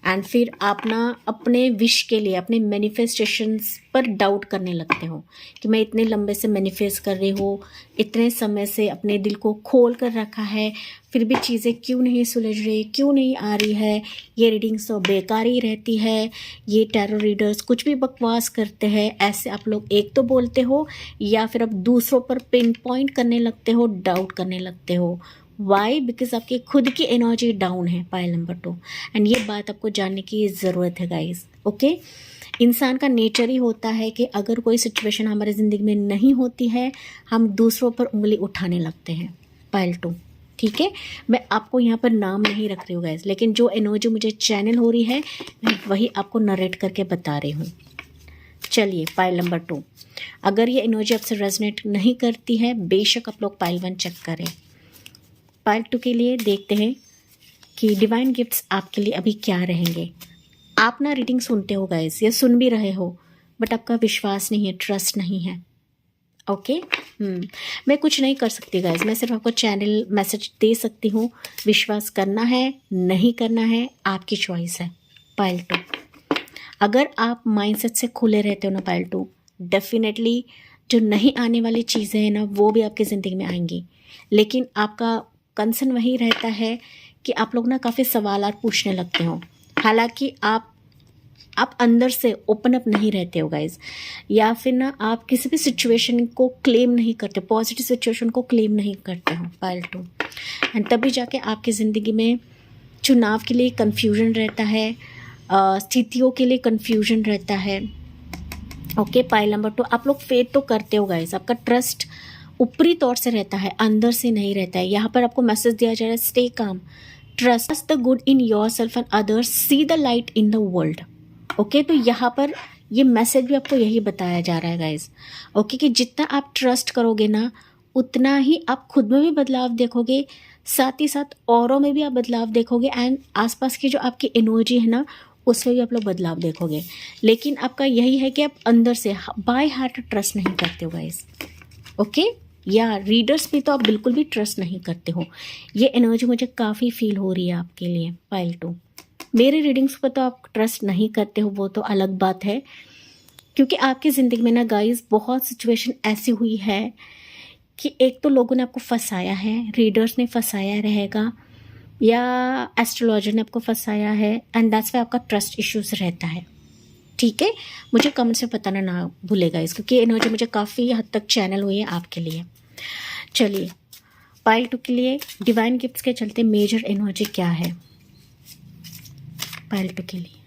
Speaker 1: एंड फिर आप ना अपने विश के लिए, अपने मैनिफेस्टेशंस पर डाउट करने लगते हो कि मैं इतने लंबे से मैनिफेस्ट कर रही हूँ, इतने समय से अपने दिल को खोल कर रखा है, फिर भी चीज़ें क्यों नहीं सुलझ रही, क्यों नहीं आ रही है, ये रीडिंग्स तो बेकार ही रहती है, ये टैरो रीडर्स कुछ भी बकवास करते हैं, ऐसे आप लोग एक तो बोलते हो या फिर आप दूसरों पर पिन पॉइंट करने लगते हो, डाउट करने लगते हो। वाई? बिकॉज आपकी खुद की एनर्जी डाउन है। पाइल नंबर 2 एंड ये बात आपको जानने की ज़रूरत है गाइस। ओके, इंसान का नेचर ही होता है कि अगर कोई सिचुएशन हमारी ज़िंदगी में नहीं होती है हम दूसरों पर उंगली उठाने लगते हैं। पाइल 2, ठीक है, मैं आपको यहाँ पर नाम नहीं रख रही हूँ गाइस, लेकिन जो एनर्जी मुझे चैनल हो रही है मैं वही आपको नरेट करके बता रही हूँ। चलिए पाइल नंबर 2, अगर ये एनर्जी आपसे रेजोनेट नहीं करती है बेशक आप लोग पाइल 1 चेक करें। पार्ट 2 के लिए देखते हैं कि डिवाइन गिफ्ट्स आपके लिए अभी क्या रहेंगे। आप ना रीडिंग सुनते हो गाइस, या सुन भी रहे हो, बट आपका विश्वास नहीं है, ट्रस्ट नहीं है। ओके, मैं कुछ नहीं कर सकती गाइस, मैं सिर्फ आपको चैनल मैसेज दे सकती हूँ। विश्वास करना है नहीं करना है आपकी चॉइस है। पाइल 2, अगर आप माइंडसेट से खुले रहते हो ना पाइल 2, डेफिनेटली जो नहीं आने वाली चीज़ें हैं ना वो भी आपकी ज़िंदगी में आएंगी, लेकिन आपका कंसर्न वही रहता है कि आप लोग ना काफ़ी सवाल पूछने लगते हो, हालांकि आप अंदर से ओपन अप नहीं रहते हो गाइज, या फिर ना आप किसी भी सिचुएशन को क्लेम नहीं करते, पॉजिटिव सिचुएशन को क्लेम नहीं करते हो। पाइल 2, एंड तभी जाके आपकी ज़िंदगी में चुनाव के लिए कन्फ्यूजन रहता है, स्थितियों के लिए कन्फ्यूजन रहता है। ओके, पाइल नंबर 2, आप लोग फेथ तो करते हो गाइज, आपका ट्रस्ट ऊपरी तौर से रहता है, अंदर से नहीं रहता है। यहाँ पर आपको मैसेज दिया जा रहा है, stay calm, trust the good in your self and others, see the light in the world. Okay, तो यहाँ पर ये मैसेज भी आपको यही बताया जा रहा है गाइज। ओके, कि जितना आप ट्रस्ट करोगे ना उतना ही आप खुद में भी बदलाव देखोगे, साथ ही साथ औरों में भी आप बदलाव देखोगे, एंड आसपास की जो आपकी एनर्जी है ना उसमें भी आप लोग बदलाव देखोगे। लेकिन आपका यही है कि आप अंदर से बाय हार्ट ट्रस्ट नहीं करते हो गाइज। ओके, या रीडर्स पे तो आप बिल्कुल भी ट्रस्ट नहीं करते हो। ये एनर्जी मुझे काफ़ी फील हो रही है आपके लिए। पाइल 2, मेरे रीडिंग्स पर तो आप ट्रस्ट नहीं करते हो, वो तो अलग बात है, क्योंकि आपकी ज़िंदगी में ना गाइस बहुत सिचुएशन ऐसी हुई है कि एक तो लोगों ने आपको फंसाया है, रीडर्स ने फंसाया रहेगा, या एस्ट्रोलॉजर ने आपको फंसाया है, एंड दैट्स वाई आपका ट्रस्ट इश्यूज रहता है। ठीक है, मुझे कमेंट से बताना ना भूलेगा इस, क्योंकि एनर्जी मुझे काफ़ी हद तक चैनल हुई है आपके लिए। चलिए पाइल 2 के लिए डिवाइन गिफ्ट्स के चलते मेजर एनर्जी क्या है पाइल 2 के लिए।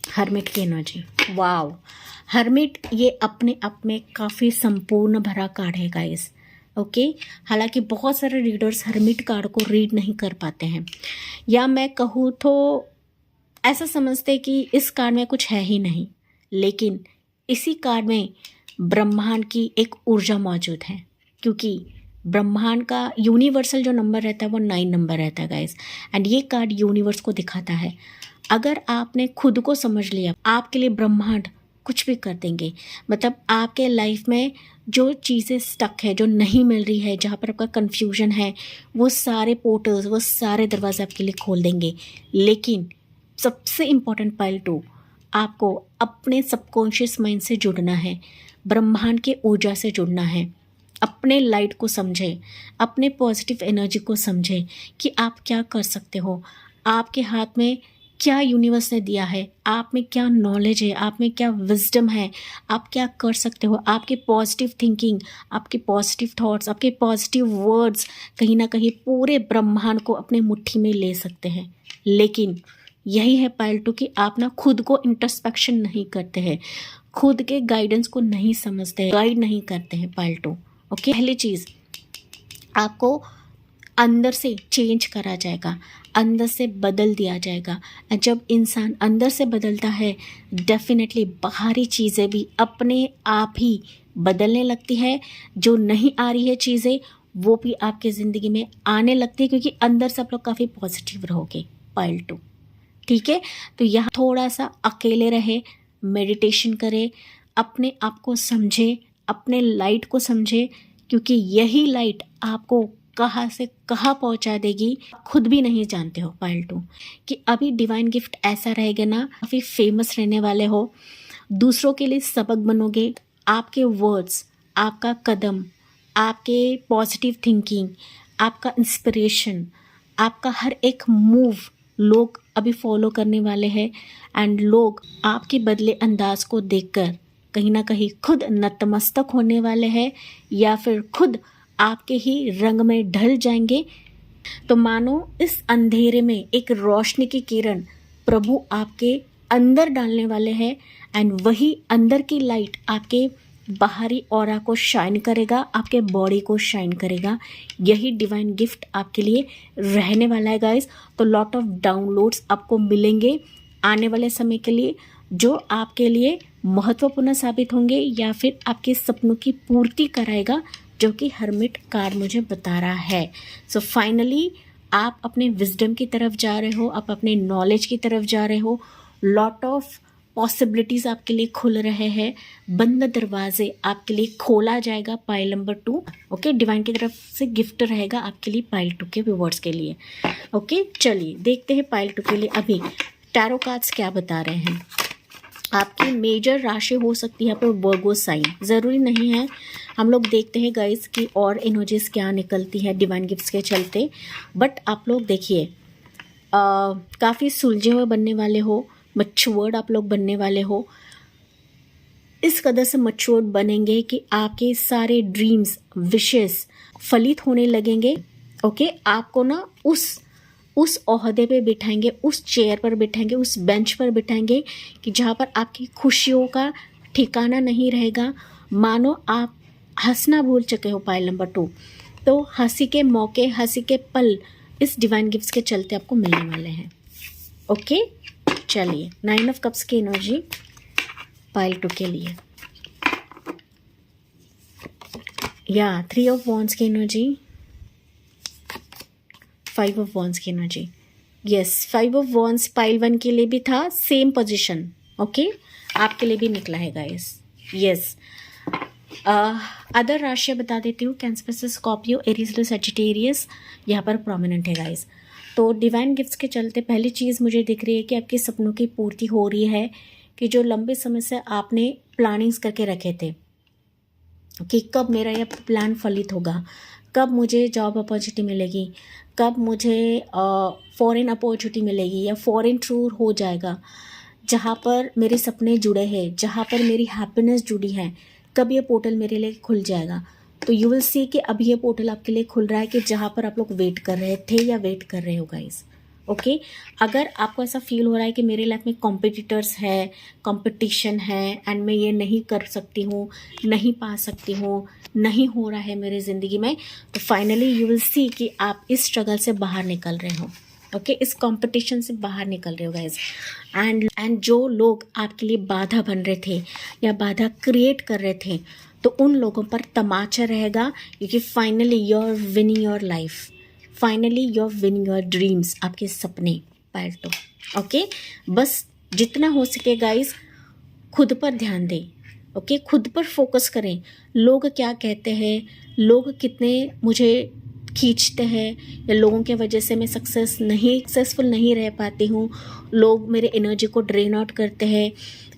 Speaker 1: हर्मिट की एनर्जी, वाव, हर्मिट ये अपने आप में काफ़ी संपूर्ण भरा कार्ड है गाइस। ओके, हालांकि बहुत सारे रीडर्स हर्मिट कार्ड को रीड नहीं कर पाते हैं, या मैं कहूँ तो ऐसा समझते कि इस कार्ड में कुछ है ही नहीं, लेकिन इसी कार्ड में ब्रह्मांड की एक ऊर्जा मौजूद है, क्योंकि ब्रह्मांड का यूनिवर्सल जो नंबर रहता है वो 9 नंबर रहता है गाइस, एंड ये कार्ड यूनिवर्स को दिखाता है। अगर आपने खुद को समझ लिया, आपके लिए ब्रह्मांड कुछ भी कर देंगे। मतलब आपके लाइफ में जो चीज़ें स्टक है, जो नहीं मिल रही है, जहाँ पर आपका कन्फ्यूजन है, वो सारे पोर्टल्स, वो सारे दरवाजे आपके लिए खोल देंगे। लेकिन सबसे इम्पॉर्टेंट पाइल 2, आपको अपने सबकॉन्शियस माइंड से जुड़ना है, ब्रह्मांड के ऊर्जा से जुड़ना है। अपने लाइट को समझें, अपने पॉजिटिव एनर्जी को समझें कि आप क्या कर सकते हो, आपके हाथ में क्या यूनिवर्स ने दिया है, आप में क्या नॉलेज है, आप में क्या विजडम है, आप क्या कर सकते हो। आपके पॉजिटिव थिंकिंग, आपके पॉजिटिव थॉट्स, आपके पॉजिटिव वर्ड्स कहीं ना कहीं पूरे ब्रह्मांड को अपने मुट्ठी में ले सकते हैं। लेकिन यही है पाइल 2 कि आप ना खुद को इंट्रोस्पेक्शन नहीं करते हैं, खुद के गाइडेंस को नहीं समझते हैं, गाइड नहीं करते हैं पाइल 2। ओके, पहली चीज़ आपको अंदर से चेंज करा जाएगा, अंदर से बदल दिया जाएगा। और जब इंसान अंदर से बदलता है, डेफिनेटली बाहरी चीज़ें भी अपने आप ही बदलने लगती है। जो नहीं आ रही है चीज़ें, वो भी आपके ज़िंदगी में आने लगती है, क्योंकि अंदर से आप लोग काफ़ी पॉजिटिव रहोगे पाइल 2। ठीक है, तो यहाँ थोड़ा सा अकेले रहे, मेडिटेशन करें, अपने आप को समझे, अपने लाइट को समझे, क्योंकि यही लाइट आपको कहाँ से कहाँ पहुँचा देगी खुद भी नहीं जानते हो पाइल 2। कि अभी डिवाइन गिफ्ट ऐसा रहेगा ना, काफ़ी फेमस रहने वाले हो, दूसरों के लिए सबक बनोगे। आपके वर्ड्स, आपका कदम, आपके पॉजिटिव थिंकिंग, आपका इंस्पिरेशन, आपका हर एक मूव लोग अभी फॉलो करने वाले हैं। एंड लोग आपके बदले अंदाज को देखकर कहीं ना कहीं खुद नतमस्तक होने वाले हैं, या फिर खुद आपके ही रंग में ढल जाएंगे। तो मानो इस अंधेरे में एक रोशनी की किरण प्रभु आपके अंदर डालने वाले हैं, एंड वही अंदर की लाइट आपके बाहरी ऑरा को शाइन करेगा, आपके बॉडी को शाइन करेगा। यही डिवाइन गिफ्ट आपके लिए रहने वाला है गाइस। तो लॉट ऑफ डाउनलोड्स आपको मिलेंगे आने वाले समय के लिए, जो आपके लिए महत्वपूर्ण साबित होंगे, या फिर आपके सपनों की पूर्ति कराएगा, जो कि हर्मिट कार्ड मुझे बता रहा है। सो फाइनली आप अपने विजडम की तरफ जा रहे हो, आप अपने नॉलेज की तरफ जा रहे हो। लॉट ऑफ पॉसिबिलिटीज़ आपके लिए खुल रहे हैं, बंद दरवाजे आपके लिए खोला जाएगा पाइल नंबर 2। ओके, डिवाइन की तरफ से गिफ्ट रहेगा आपके लिए पाइल 2 के व्यूअर्स के लिए। ओके, चलिए देखते हैं पाइल 2 के लिए अभी टैरो कार्ड्स क्या बता रहे हैं। आपकी मेजर राशि हो सकती है यहाँ पर वर्गो साइन, ज़रूरी नहीं है। हम लोग देखते हैं गाइस कि और एनर्जीज क्या निकलती है डिवाइन गिफ्ट्स के चलते। बट आप लोग देखिए, काफ़ी सुलझे हुए बनने वाले हो, मैच्योर्ड आप लोग बनने वाले हो। इस कदर से मैच्योर्ड बनेंगे कि आपके सारे ड्रीम्स, विशेस फलित होने लगेंगे। ओके, आपको ना उस ओहदे पे बिठाएंगे, उस चेयर पर बिठाएंगे, उस बेंच पर बिठाएंगे कि जहाँ पर आपकी खुशियों का ठिकाना नहीं रहेगा। मानो आप हंसना भूल चुके हो पाइल नंबर 2। तो हंसी के मौके, हंसी के पल इस डिवाइन गिफ्ट्स के चलते आपको मिलने वाले हैं। ओके, चलिए 9 ऑफ कप्स की एनर्जी पाइल 2 के लिए, या 3 ऑफ वॉन्ड्स की एनर्जी, 5 ऑफ वॉन्ड्स की energy. Yes, 5 of wands pile 1 के लिए भी था, सेम पोजीशन। ओके, आपके लिए भी निकला है गाइस। यस, अदर राशियाँ बता देती हूँ, कैंसर, स्कॉर्पियो, एरीज, सजिटेरियस यहाँ पर प्रोमिनेंट है गाइस। तो डिवाइन गिफ्ट्स के चलते पहली चीज़ मुझे दिख रही है कि आपके सपनों की पूर्ति हो रही है, कि जो लंबे समय से आपने प्लानिंग्स करके रखे थे कि कब मेरा यह प्लान फलित होगा, कब मुझे जॉब अपॉर्चुनिटी मिलेगी, कब मुझे फॉरेन अपॉर्चुनिटी मिलेगी, या फॉरेन टूर हो जाएगा, जहाँ पर मेरे सपने जुड़े हैं, जहाँ पर मेरी हैप्पीनेस जुड़ी है, कब ये पोर्टल मेरे लिए खुल जाएगा। तो यू विल सी कि अभी ये पोर्टल आपके लिए खुल रहा है, कि जहाँ पर आप लोग वेट कर रहे थे या वेट कर रहे हो गाइस। ओके, अगर आपको ऐसा फील हो रहा है कि मेरे लाइफ में कॉम्पिटिटर्स है, कंपटीशन है, एंड मैं ये नहीं कर सकती हूँ, नहीं पा सकती हूँ, नहीं हो रहा है मेरी ज़िंदगी में, तो फाइनली यू विल सी कि आप इस स्ट्रगल से बाहर निकल रहे हो। ओके, इस कंपटीशन से बाहर निकल रहे हो गाइज। एंड जो लोग आपके लिए बाधा बन रहे थे या बाधा क्रिएट कर रहे थे, तो उन लोगों पर तमाचा रहेगा, क्योंकि finally you are winning your life, finally you are winning your dreams, आपके सपने पाइल 2। ओके, बस जितना हो सके गाइज खुद पर ध्यान दें, ओके, खुद पर फोकस करें। लोग क्या कहते हैं, लोग कितने मुझे खींचते हैं, या लोगों के वजह से मैं सक्सेसफुल नहीं रह पाती हूँ, लोग मेरे एनर्जी को ड्रेन आउट करते हैं,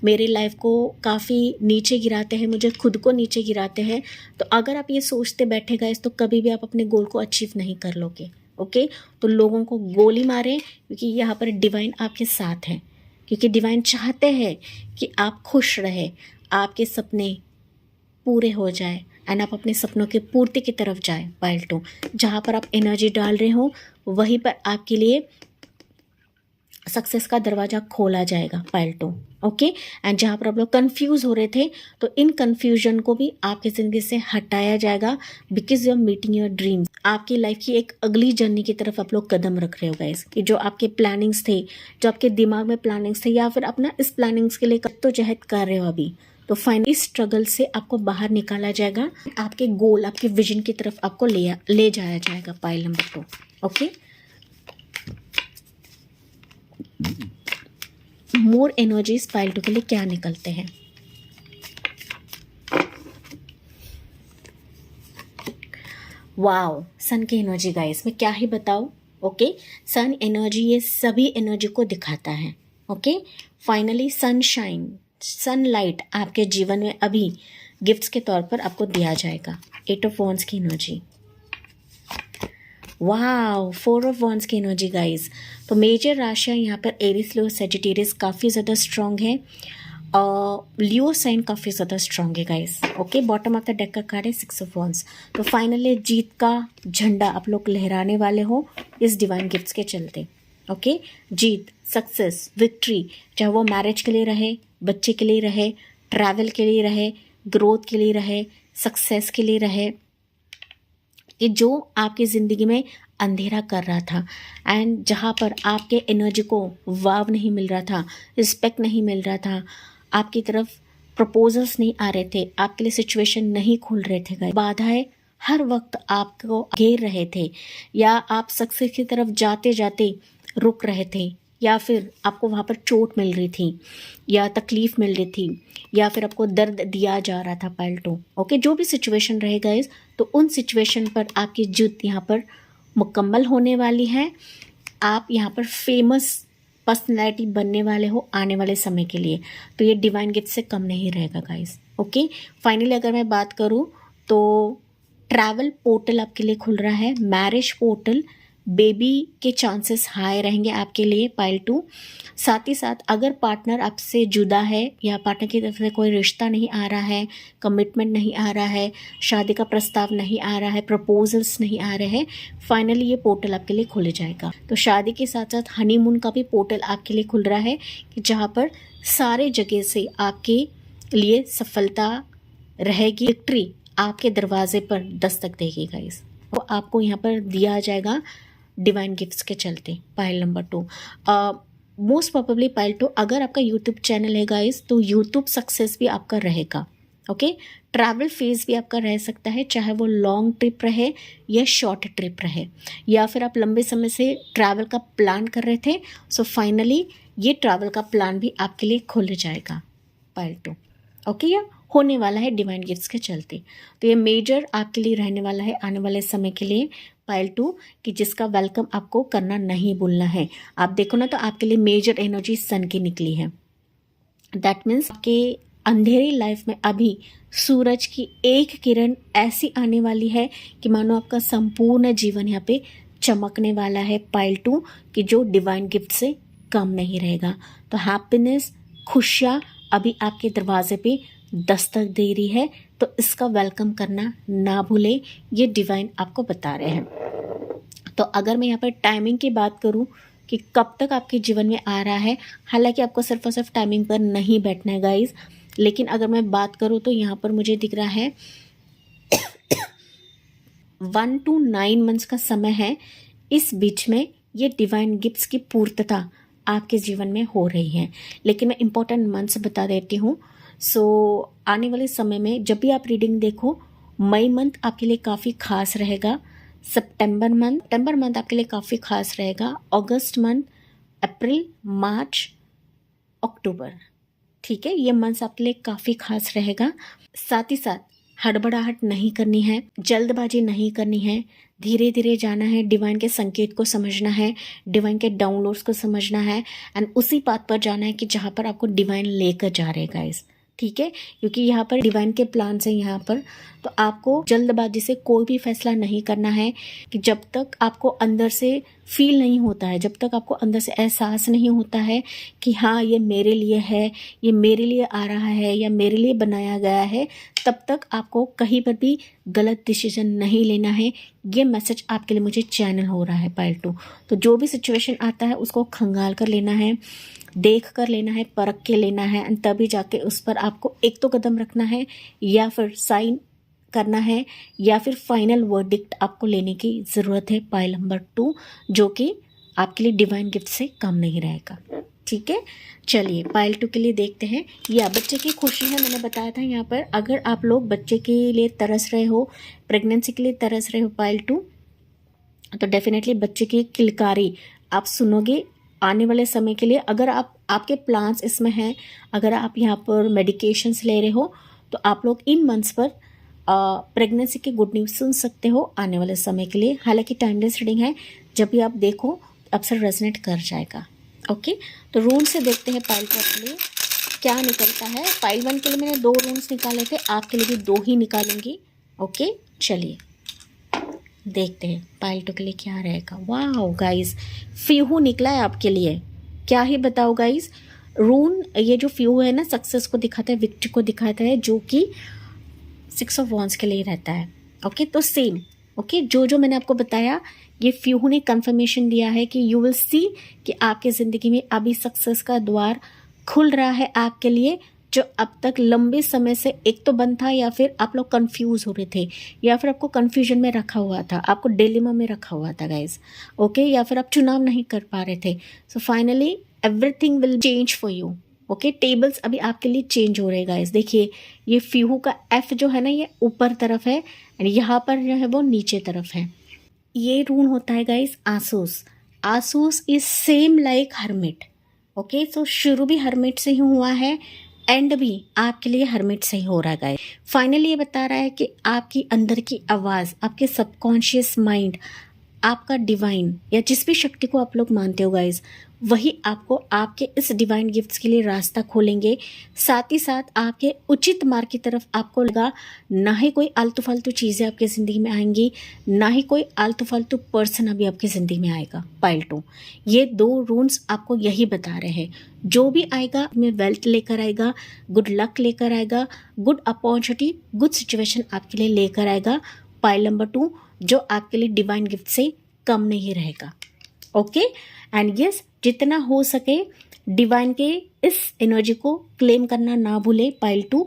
Speaker 1: मेरी लाइफ को काफ़ी नीचे गिराते हैं, मुझे खुद को नीचे गिराते हैं। तो अगर आप ये सोचते बैठे गाइस तो कभी भी आप अपने गोल को अचीव नहीं कर लोगे। ओके, तो लोगों को गोली मारें, क्योंकि यहाँ पर डिवाइन आपके साथ है, क्योंकि डिवाइन चाहते हैं कि आप खुश रहे, आपके सपने पूरे हो जाए एंड आप अपने सपनों की पूर्ति की तरफ जाए। पाइल 2, जहाँ पर आप एनर्जी डाल रहे हो वहीं पर आपके लिए सक्सेस का दरवाज़ा खोला जाएगा। Pile 2, okay. एंड जहाँ पर आप लोग कंफ्यूज हो रहे थे तो इन कंफ्यूजन को भी आपकी ज़िंदगी से हटाया जाएगा, because you are meeting your dreams. आपकी लाइफ की एक अगली जर्नी की तरफ आप लोग कदम रख रहे हो गाइस, कि जो आपके प्लानिंग्स थे, जो आपके दिमाग में प्लानिंग्स थे, या फिर अपना इस प्लानिंग्स के लिए जद्दोजहद कर रहे हो अभी, तो फाइनली स्ट्रगल से आपको बाहर निकाला जाएगा, आपके गोल, आपके विजन की तरफ आपको ले जाया जाएगा। Pile number 2, okay. More energies pile 2 के लिए क्या निकलते हैं? वाओ, सन की एनर्जी गाइस, मैं क्या ही बताऊं। ओके, सन एनर्जी ये सभी एनर्जी को दिखाता है। ओके, फाइनली सनशाइन, सनलाइट आपके जीवन में अभी गिफ्ट्स के तौर पर आपको दिया जाएगा। 8 ऑफ वॉन्ड्स की एनर्जी, वाह, 4 ऑफ वॉन्ड्स की एनर्जी गाइस। तो मेजर राशियाँ यहाँ पर एरीज, लियो, सेजिटेरियस काफ़ी ज़्यादा स्ट्रॉन्ग है, लियो साइन काफ़ी ज़्यादा स्ट्रॉन्ग है guys. Okay, bottom of the deck का कार्ड है 6 ऑफ वॉन्ड्स। तो फाइनली जीत का झंडा आप लोग लहराने वाले हो इस डिवाइन गिफ्ट्स के चलते। ओके, जीत, सक्सेस, विक्ट्री, चाहे वो मैरिज के लिए रहे, बच्चे के लिए रहे, ट्रैवल के लिए रहे, ग्रोथ के लिए रहे, सक्सेस के लिए रहे, कि जो आपकी ज़िंदगी में अंधेरा कर रहा था एंड जहाँ पर आपके एनर्जी को वाव नहीं मिल रहा था, रिस्पेक्ट नहीं मिल रहा था, आपकी तरफ प्रपोजल्स नहीं आ रहे थे, आपके लिए सिचुएशन नहीं खुल रहे थे, बाधाएं हर वक्त आपको घेर रहे थे, या आप सक्सेस की तरफ जाते जाते रुक रहे थे, या फिर आपको वहाँ पर चोट मिल रही थी, या तकलीफ़ मिल रही थी, या फिर आपको दर्द दिया जा रहा था। पाइल 2, ओके, जो भी सिचुएशन रहेगा इस, तो उन सिचुएशन पर आपकी जीत यहाँ पर मुकम्मल होने वाली है। आप यहाँ पर फेमस पर्सनैलिटी बनने वाले हो आने वाले समय के लिए, तो ये डिवाइन गिफ्ट से कम नहीं रहेगा गाइस। ओके, फाइनली अगर मैं बात करूँ तो ट्रैवल पोर्टल आपके लिए खुल रहा है, मैरिज पोर्टल, बेबी के चांसेस हाई रहेंगे आपके लिए। पाइल 2, साथ ही साथ अगर पार्टनर आपसे जुदा है या पार्टनर की तरफ से कोई रिश्ता नहीं आ रहा है, कमिटमेंट नहीं आ रहा है, शादी का प्रस्ताव नहीं आ रहा है, प्रपोजल्स नहीं आ रहे हैं, फाइनली ये पोर्टल आपके लिए खुल जाएगा। तो शादी के साथ साथ हनीमून का भी पोर्टल आपके लिए खुल रहा है, कि जहाँ पर सारे जगह से आपके लिए सफलता रहेगी, विक्ट्री आपके दरवाजे पर दस्तक देगी गाइस। वो आपको यहाँ पर दिया जाएगा डिवाइन गिफ्ट्स के चलते। Pile number 2, most probably pile 2, अगर आपका यूट्यूब चैनल है गाइस तो यूट्यूब सक्सेस भी आपका रहेगा। ओके, ट्रैवल फेज भी आपका रह सकता है, चाहे वो लॉन्ग ट्रिप रहे या शॉर्ट ट्रिप रहे, या फिर आप लंबे समय से ट्रैवल का प्लान कर रहे थे, सो फाइनली ये ट्रैवल का प्लान भी आपके लिए खुल जाएगा। पाइल 2, ओके, या होने वाला है डिवाइन गिफ्ट्स के चलते। तो ये मेजर आपके लिए रहने वाला है आने वाले समय के लिए। पाइल 2, कि जिसका वेलकम आपको करना नहीं भूलना है। आप देखो ना, तो आपके लिए मेजर एनर्जी सन की निकली है। दैट मीन्स आपके अंधेरी लाइफ में अभी सूरज की एक किरण ऐसी आने वाली है कि मानो आपका संपूर्ण जीवन यहाँ पे चमकने वाला है। पाइल 2, कि जो डिवाइन गिफ्ट से कम नहीं रहेगा। तो हैप्पीनेस, खुशियाँ अभी आपके दरवाजे पे दस्तक दे रही है, तो इसका वेलकम करना ना भूले, ये डिवाइन आपको बता रहे हैं। तो अगर मैं यहाँ पर टाइमिंग की बात करूँ कि कब तक आपके जीवन में आ रहा है, हालांकि आपको सिर्फ और सिर्फ टाइमिंग पर नहीं बैठना है गाइज, लेकिन अगर मैं बात करूँ तो यहाँ पर मुझे दिख रहा है 1 to 9 मंथ्स का समय है। इस बीच में ये डिवाइन गिफ्ट्स की पूर्तता आपके जीवन में हो रही है। लेकिन मैं इंपॉर्टेंट मंथ्स बता देती हूँ। आने वाले समय में जब भी आप रीडिंग देखो, मई मंथ आपके लिए काफ़ी खास रहेगा, सितंबर मंथ आपके लिए काफ़ी खास रहेगा, अगस्त मंथ, अप्रैल, मार्च, अक्टूबर, ठीक है, ये मंथ आपके लिए काफ़ी खास रहेगा। साथ ही साथ हड़बड़ाहट नहीं करनी है, जल्दबाजी नहीं करनी है, धीरे धीरे जाना है, डिवाइन के संकेत को समझना है, डिवाइन के डाउनलोड्स को समझना है एंड उसी बात पर जाना है कि जहाँ पर आपको डिवाइन लेकर जा रहे गाइस। ठीक है, क्योंकि यहाँ पर डिवाइन के प्लान्स हैं यहाँ पर, तो आपको जल्दबाजी से कोई भी फैसला नहीं करना है कि जब तक आपको अंदर से फील नहीं होता है, जब तक आपको अंदर से एहसास नहीं होता है कि हाँ ये मेरे लिए है, ये मेरे लिए आ रहा है या मेरे लिए बनाया गया है, तब तक आपको कहीं पर भी गलत डिसीजन नहीं लेना है। ये मैसेज आपके लिए मुझे चैनल हो रहा है पाइल 2। तो जो भी सिचुएशन आता है उसको खंगाल कर लेना है, देख कर लेना है, परख के लेना है एंड तभी जाके उस पर आपको एक तो कदम रखना है या फिर साइन करना है या फिर फाइनल वर्डिक्ट आपको लेने की ज़रूरत है पाइल नंबर 2, जो कि आपके लिए डिवाइन गिफ्ट से कम नहीं रहेगा। ठीक है, चलिए पाइल 2 के लिए देखते हैं। या बच्चे की खुशी है, मैंने बताया था यहाँ पर अगर आप लोग बच्चे के लिए तरस रहे हो, प्रेगनेंसी के लिए तरस रहे हो पाइल 2, तो डेफिनेटली बच्चे की किलकारी आप सुनोगे आने वाले समय के लिए। अगर आपके प्लान्स इसमें हैं, अगर आप यहाँ पर मेडिकेशंस ले रहे हो, तो आप लोग इन मंथ्स पर प्रेगनेंसी की गुड न्यूज़ सुन सकते हो आने वाले समय के लिए। हालांकि टाइमलेस रीडिंग है, जब भी आप देखो अक्सर रेजोनेट कर जाएगा। ओके, तो रून से देखते हैं पाइल 2 के लिए क्या निकलता है। पाइल 1 के लिए मैंने 2 रून्स निकाले थे, आपके लिए भी 2 ही निकालूंगी। ओके, चलिए देखते हैं पाइल 2 के लिए क्या रहेगा। वाह गाइस, फ्यू निकला है आपके लिए, क्या ही बताओ गाइस। रून ये जो फ्यू है ना, सक्सेस को दिखाता है, विक्ट्री को दिखाता है, जो कि 6 ऑफ वॉन्ड्स के लिए रहता है। ओके, तो सेम ओके जो मैंने आपको बताया, ये फ्यू ने कंफर्मेशन दिया है कि यू विल सी कि आपके ज़िंदगी में अभी सक्सेस का द्वार खुल रहा है आपके लिए, जो अब तक लंबे समय से एक तो बंद था, या फिर आप लोग कंफ्यूज हो रहे थे, या फिर आपको कंफ्यूजन में रखा हुआ था, आपको डिलेमा में रखा हुआ था गाइज। ओके, या फिर आप चुनाव नहीं कर पा रहे थे। So finally everything will change for you. Okay, tables अभी आपके लिए चेंज हो रहे हैं गाइज। देखिए ये फ्यू का एफ जो है ना, ये ऊपर तरफ है, यहाँ पर जो है वो नीचे तरफ है। ये रून होता है guys Ansuz. Ansuz is same like Hermit. Okay, so शुरू भी हर्मिट से ही हुआ है, एंड भी आपके लिए हर्मिट से ही हो रहा है गाइस। फाइनली ये बता रहा है कि आपकी अंदर की आवाज़, आपके सबकॉन्शियस माइंड, आपका डिवाइन या जिस भी शक्ति को आप लोग मानते हो गाइस, वही आपको आपके इस डिवाइन गिफ्ट्स के लिए रास्ता खोलेंगे। साथ ही साथ आपके उचित मार्ग की तरफ आपको लगा, ना ही कोई आलतू फालतू चीज़ें आपकी ज़िंदगी में आएंगी, ना ही कोई आलतू फालतू पर्सन अभी आपकी ज़िंदगी में आएगा। पाइल 2 ये 2 रून्स आपको यही बता रहे हैं। जो भी आएगा में वेल्थ लेकर आएगा, गुड लक लेकर आएगा, गुड अपॉर्चुनिटी, गुड सिचुएशन आपके लिए लेकर आएगा। पाइल नंबर 2 जो आपके लिए डिवाइन गिफ्ट से कम नहीं रहेगा। ओके, एंड यस, जितना हो सके डिवाइन के इस एनर्जी को क्लेम करना ना भूले पाइल 2।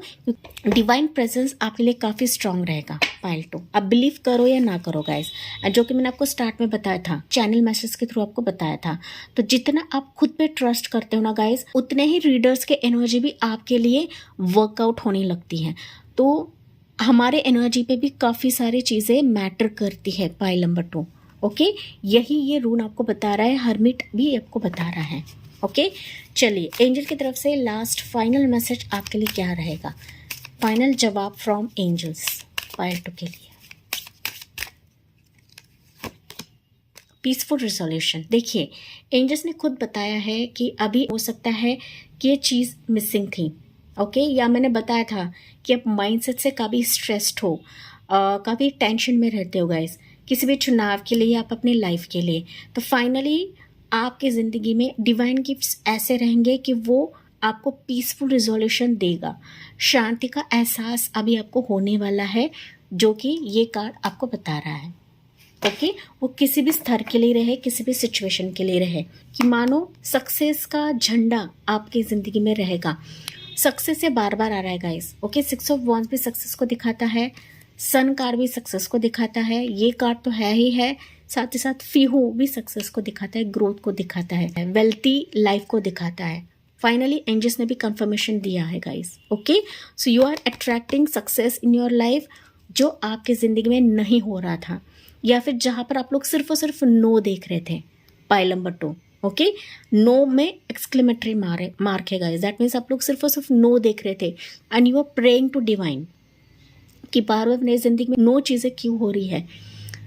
Speaker 1: डिवाइन प्रेजेंस आपके लिए काफ़ी स्ट्रांग रहेगा पाइल 2। आप बिलीव करो या ना करो गाइस, जो कि मैंने आपको स्टार्ट में बताया था, चैनल मैसेज के थ्रू आपको बताया था। तो जितना आप खुद पे ट्रस्ट करते हो ना गाइस, उतने ही रीडर्स के एनर्जी भी आपके लिए वर्कआउट होने लगती हैं। तो हमारे एनर्जी पे भी काफ़ी सारी चीज़ें मैटर करती है पाइल नंबर 2। ओके, यही ये रून आपको बता रहा है, हर्मिट भी आपको बता रहा है। ओके, चलिए एंजल की तरफ से लास्ट फाइनल मैसेज आपके लिए क्या रहेगा, फाइनल जवाब फ्रॉम एंजल्स पाइल 2 के लिए। Peaceful resolution. देखिए एंजल्स ने खुद बताया है कि अभी हो सकता है कि ये चीज़ मिसिंग थी। ओके, या मैंने बताया था कि आप माइंडसेट से काफ़ी स्ट्रेस्ड हो, काफ़ी टेंशन में रहते हो गाइस, किसी भी चुनाव के लिए, आप अपनी लाइफ के लिए। तो फाइनली आपकी ज़िंदगी में डिवाइन गिफ्ट्स ऐसे रहेंगे कि वो आपको पीसफुल रिजोल्यूशन देगा, शांति का एहसास अभी आपको होने वाला है, जो कि ये कार्ड आपको बता रहा है। ओके, वो किसी भी स्तर के लिए रहे, किसी भी सिचुएशन के लिए रहे, कि मानो सक्सेस का झंडा आपकी ज़िंदगी में रहेगा। सक्सेस से बार बार आ रहा है गाइस। ओके, 6 ऑफ वॉन्ड्स भी सक्सेस को दिखाता है, सन कार्ड भी सक्सेस को दिखाता है, ये कार्ड तो है ही है, साथ ही साथ फ्यू भी सक्सेस को दिखाता है, ग्रोथ को दिखाता है, वेल्थी लाइफ को दिखाता है। फाइनली एंजल्स ने भी कंफर्मेशन दिया है guys. Okay, so you are attracting success in your life, जो आपके ज़िंदगी में नहीं हो रहा था, या फिर जहाँ पर आप लोग सिर्फ और सिर्फ नो देख रहे थे। पाइल नंबर 2 ओके, नो में एक्सक्लेमेटरी मार्क है गाइस, दैट मीन्स आप लोग सिर्फ और सिर्फ नो देख रहे थे and you are praying to divine कि बार बार मेरी जिंदगी में नो चीज़ें क्यों हो रही है,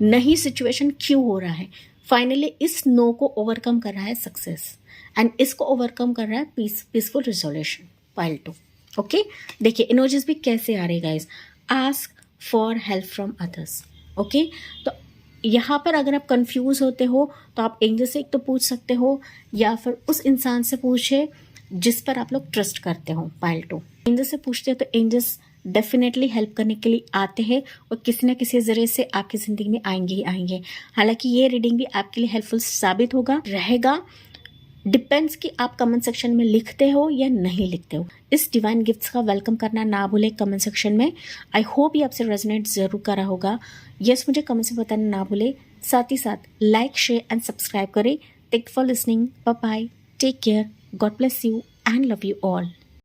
Speaker 1: नहीं सिचुएशन क्यों हो रहा है। फाइनली इस नो को ओवरकम कर रहा है सक्सेस एंड इसको ओवरकम कर रहा है पीसफुल रिजोल्यूशन, पाइल 2। ओके, देखिए इमोजीज भी कैसे आ रहे हैं guys, ask for help from others. Okay, तो यहाँ पर अगर आप कंफ्यूज होते हो तो आप एंजल से एक तो पूछ सकते हो या फिर उस इंसान से पूछे जिस पर आप लोग ट्रस्ट करते हो, पाइल 2। एंजल से पूछते हो तो एंजल्स डेफिनेटली हेल्प करने के लिए आते हैं और किसी न किसी जरिए से आपकी ज़िंदगी में आएंगे ही आएंगे। हालांकि ये रीडिंग भी आपके लिए हेल्पफुल साबित होगा रहेगा, डिपेंड्स कि आप कमेंट सेक्शन में लिखते हो या नहीं लिखते हो। इस डिवाइन गिफ्ट्स का वेलकम करना ना भूले कमेंट सेक्शन में। आई होप ये आपसे रेजोनेट जरूर करा होगा। यस, मुझे कमेंट से बताना ना भूले, साथ ही साथ लाइक शेयर एंड सब्सक्राइब करें। Thank for listening, bye bye, take care, God bless you and love you all.